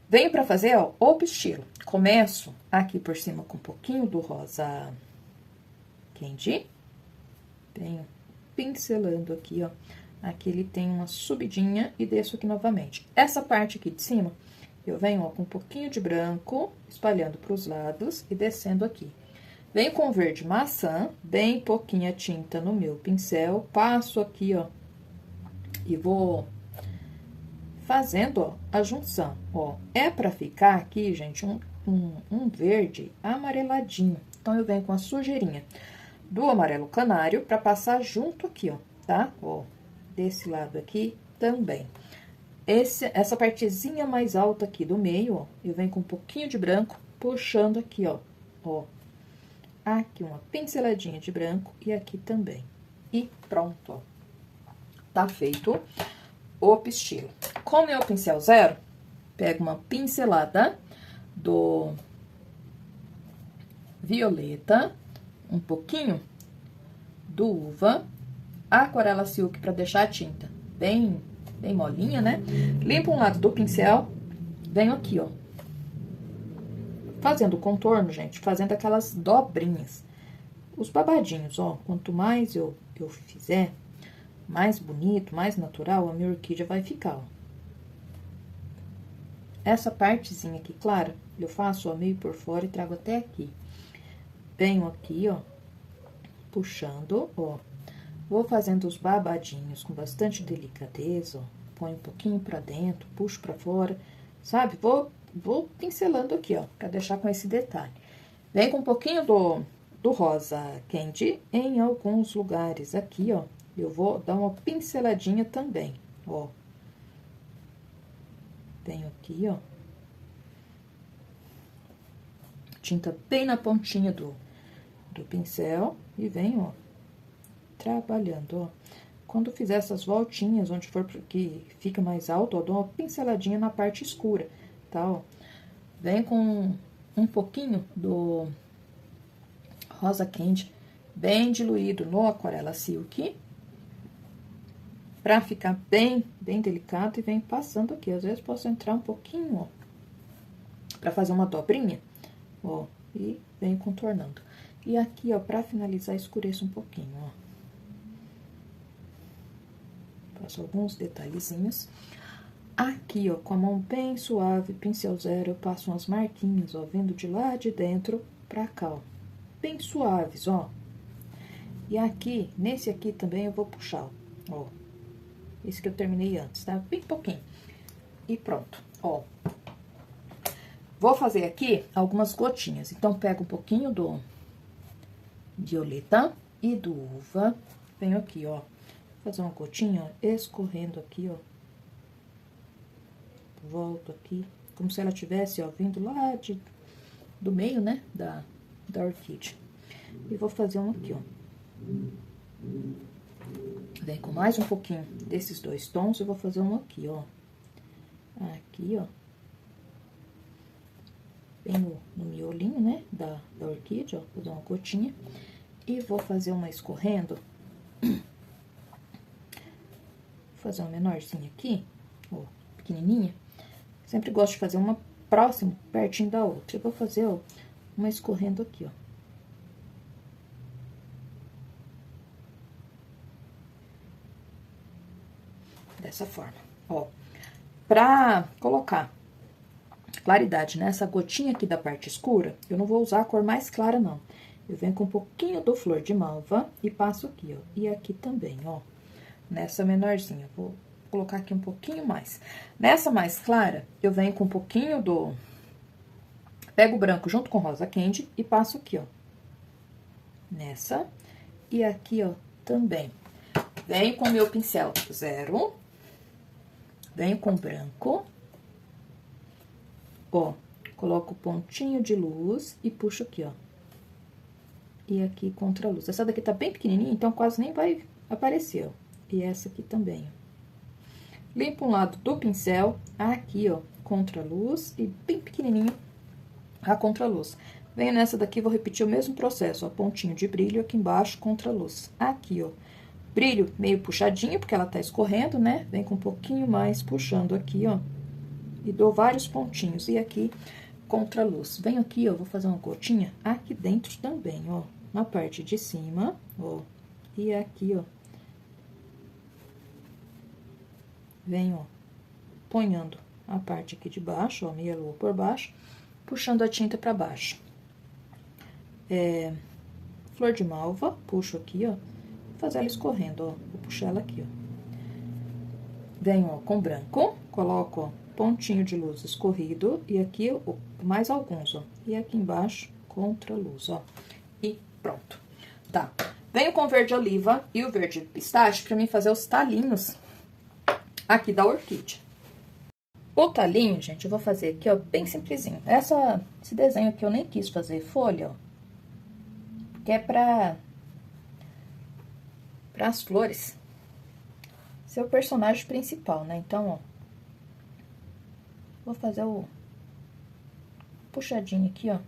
Venho pra fazer, ó, o pistilo. Começo aqui por cima com um pouquinho do rosa candy. Venho pincelando aqui, ó. Aqui ele tem uma subidinha e desço aqui novamente. Essa parte aqui de cima, eu venho, ó, com um pouquinho de branco, espalhando pros lados e descendo aqui. Venho com verde maçã, bem pouquinha tinta no meu pincel, passo aqui, ó, e vou fazendo, ó, a junção, ó. É pra ficar aqui, gente, um verde amareladinho. Então, eu venho com a sujeirinha do amarelo canário pra passar junto aqui, ó, tá? Ó, desse lado aqui também. Essa partezinha mais alta aqui do meio, ó, eu venho com um pouquinho de branco, puxando aqui, ó, ó. Aqui uma pinceladinha de branco e aqui também. E pronto, ó. Tá feito o pistilo. Com meu pincel zero, pego uma pincelada do violeta, um pouquinho do uva, aquarela silk pra deixar a tinta bem molinha, né? Limpo um lado do pincel, venho aqui, ó, fazendo o contorno, gente, fazendo aquelas dobrinhas. Os babadinhos, ó, quanto mais eu fizer, mais bonito, mais natural, a minha orquídea vai ficar, ó. Essa partezinha aqui, clara, eu faço, ó, meio por fora e trago até aqui. Venho aqui, ó, puxando, ó. Vou fazendo os babadinhos com bastante delicadeza, ó. Põe um pouquinho pra dentro, puxo pra fora, sabe? Vou pincelando aqui, ó, pra deixar com esse detalhe. Vem com um pouquinho do rosa candy em alguns lugares aqui, ó. Eu vou dar uma pinceladinha também, ó. Venho aqui, ó. Tinta bem na pontinha do pincel e venho, ó, trabalhando, ó. Quando fizer essas voltinhas, onde for que fica mais alto, ó, dou uma pinceladinha na parte escura, tá, ó. Vem com um pouquinho do rosa candy bem diluído no aquarela silk, pra ficar bem delicado, e vem passando aqui. Às vezes, posso entrar um pouquinho, ó, pra fazer uma dobrinha, ó, e venho contornando. E aqui, ó, pra finalizar, escureço um pouquinho, ó. Faço alguns detalhezinhos. Aqui, ó, com a mão bem suave, pincel zero, eu passo umas marquinhas, ó, vindo de lá de dentro pra cá, ó. Bem suaves, ó. E aqui, nesse aqui também, eu vou puxar, ó. Esse que eu terminei antes, tá? Bem pouquinho. E pronto, ó. Vou fazer aqui algumas gotinhas. Então, pego um pouquinho do violeta e do uva. Venho aqui, ó. Fazer uma gotinha, ó, escorrendo aqui, ó. Volto aqui, como se ela tivesse, ó, vindo lá do meio, né, da orquídea. E vou fazer um aqui, ó. Vem com mais um pouquinho desses dois tons, eu vou fazer um aqui, ó. Aqui, ó. Bem no miolinho, né, da orquídea, ó. Vou dar uma gotinha. E vou fazer uma escorrendo. Vou fazer uma menorzinha aqui, ó, pequenininha. Sempre gosto de fazer uma próxima, pertinho da outra. Eu vou fazer, ó, uma escorrendo aqui, ó. Dessa forma, ó. Pra colocar claridade nessa gotinha aqui da parte escura, eu não vou usar a cor mais clara, não. Eu venho com um pouquinho do flor de malva e passo aqui, ó. E aqui também, ó. Nessa menorzinha, vou colocar aqui um pouquinho mais. Nessa mais clara, eu venho com um pouquinho do... Pego o branco junto com o rosa candy e passo aqui, ó. Nessa. E aqui, ó, também. Venho com o meu pincel zero. Venho com branco. Ó, coloco o pontinho de luz e puxo aqui, ó. E aqui contra a luz. Essa daqui tá bem pequenininha, então quase nem vai aparecer, ó. E essa aqui também, ó. Limpo um lado do pincel, aqui, ó, contra a luz, e bem pequenininho a contra a luz. Venho nessa daqui, vou repetir o mesmo processo, ó, pontinho de brilho aqui embaixo, contra a luz. Aqui, ó, brilho meio puxadinho, porque ela tá escorrendo, né? Vem com um pouquinho mais puxando aqui, ó, e dou vários pontinhos. E aqui, contra a luz. Venho aqui, ó, vou fazer uma gotinha aqui dentro também, ó, na parte de cima, ó, e aqui, ó. Venho, ó, ponhando a parte aqui de baixo, ó, meia lua por baixo, puxando a tinta pra baixo. Flor de malva, puxo aqui, ó, vou fazer ela escorrendo, ó, vou puxar ela aqui, ó. Venho, ó, com branco, coloco, ó, pontinho de luz escorrido, e aqui, ó, mais alguns, ó, e aqui embaixo, contra a luz, ó, e pronto. Tá, venho com o verde oliva e o verde pistache pra mim fazer os talinhos aqui da orquídea. O talinho, gente, eu vou fazer aqui, ó, bem simplesinho. Esse desenho aqui eu nem quis fazer folha, ó, que é para as flores ser o personagem principal, né? Então, ó, vou fazer o puxadinho aqui, ó,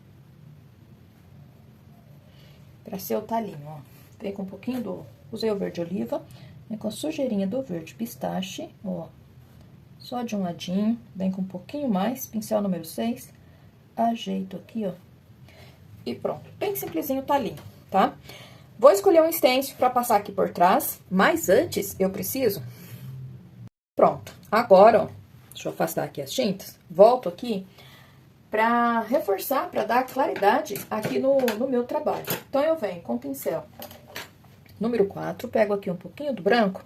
para ser o talinho, ó. Vem com um pouquinho do... Usei o verde oliva, vem com a sujeirinha do verde pistache, ó, só de um ladinho, vem com um pouquinho mais, pincel número 6, ajeito aqui, ó, e pronto. Bem simplesinho o talinho, tá? Vou escolher um stencil pra passar aqui por trás, mas antes eu preciso... Pronto, agora, ó, deixa eu afastar aqui as tintas, volto aqui pra reforçar, pra dar claridade aqui no meu trabalho. Então, eu venho com o pincel número 4, pego aqui um pouquinho do branco,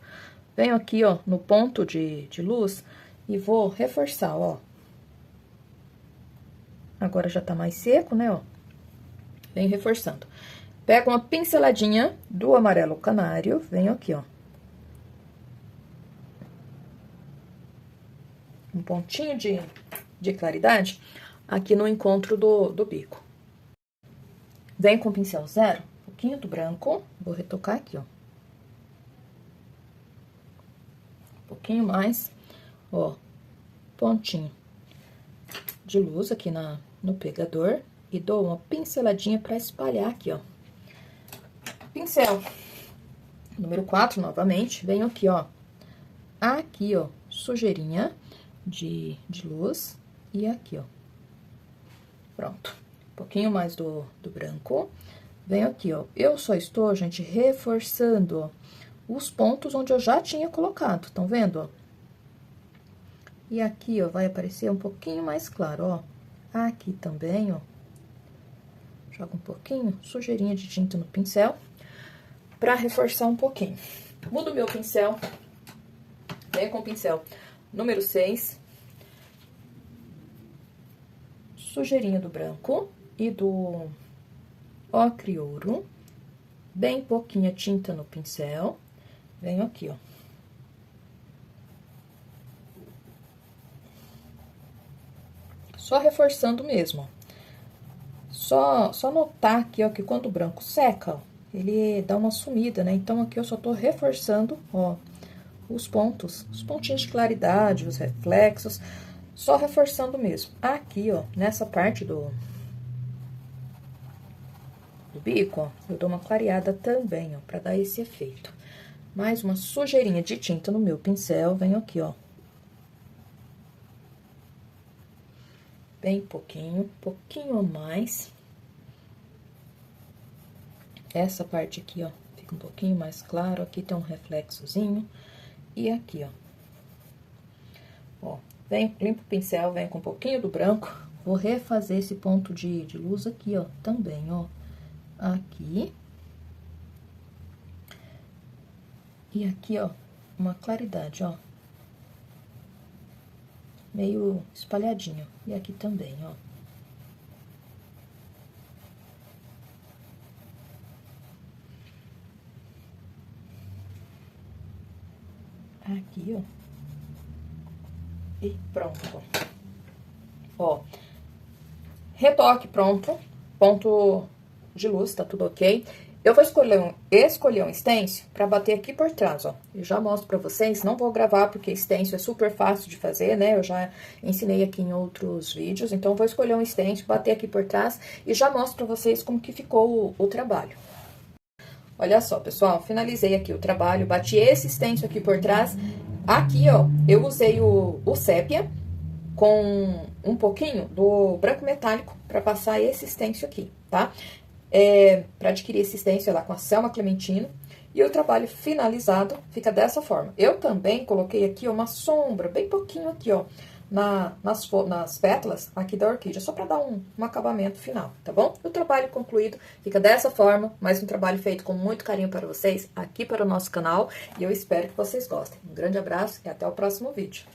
venho aqui, ó, no ponto de luz e vou reforçar, ó. Agora já tá mais seco, né, ó. Venho reforçando. Pego uma pinceladinha do amarelo canário, venho aqui, ó. Um pontinho de claridade aqui no encontro do bico. Venho com o pincel 0, um pouquinho do branco, vou retocar aqui, ó. Um pouquinho mais, ó, pontinho de luz aqui no pegador e dou uma pinceladinha pra espalhar aqui, ó. Pincel número 4, novamente, venho aqui, ó, aqui, ó, sujeirinha de luz e aqui, ó. Pronto. Um pouquinho mais do branco. Venho aqui, ó. Eu só estou, gente, reforçando, ó, os pontos onde eu já tinha colocado, estão vendo, ó? E aqui, ó, vai aparecer um pouquinho mais claro, ó. Aqui também, ó. Jogo um pouquinho, sujeirinha de tinta no pincel, pra reforçar um pouquinho. Mudo o meu pincel, venho com o pincel número 6, sujeirinha do branco e do ocre ouro, bem pouquinha tinta no pincel, venho aqui, ó. Só reforçando mesmo, ó. Só notar aqui, ó, que quando o branco seca, ó, ele dá uma sumida, né? Então, aqui eu só tô reforçando, ó, os pontos, os pontinhos de claridade, os reflexos, só reforçando mesmo. Aqui, ó, nessa parte do bico, ó, eu dou uma clareada também, ó, pra dar esse efeito. Mais uma sujeirinha de tinta no meu pincel, venho aqui, ó. Bem pouquinho a mais. Essa parte aqui, ó, fica um pouquinho mais claro, aqui tem um reflexozinho. E aqui, ó. Ó, limpo o pincel, venho com um pouquinho do branco, vou refazer esse ponto de luz aqui, ó, também, ó. Aqui. E aqui, ó, uma claridade, ó. Meio espalhadinho. E aqui também, ó. Aqui, ó. E pronto. Ó. Retoque pronto. Ponto de luz, tá tudo ok. Eu vou escolher um stencil pra bater aqui por trás, ó. Eu já mostro pra vocês, não vou gravar porque stencil é super fácil de fazer, né? Eu já ensinei aqui em outros vídeos, então vou escolher um stencil, bater aqui por trás e já mostro pra vocês como que ficou o trabalho. Olha só, pessoal, finalizei aqui o trabalho, bati esse stencil aqui por trás. Aqui, ó, eu usei o sépia com um pouquinho do branco metálico pra passar esse stencil aqui, tá? Para adquirir esse stencil lá com a Selma Clementino. E o trabalho finalizado fica dessa forma. Eu também coloquei aqui uma sombra, bem pouquinho aqui, ó, nas pétalas aqui da orquídea, só para dar um acabamento final, tá bom? O trabalho concluído fica dessa forma, mais um trabalho feito com muito carinho para vocês, aqui para o nosso canal, e eu espero que vocês gostem. Um grande abraço e até o próximo vídeo.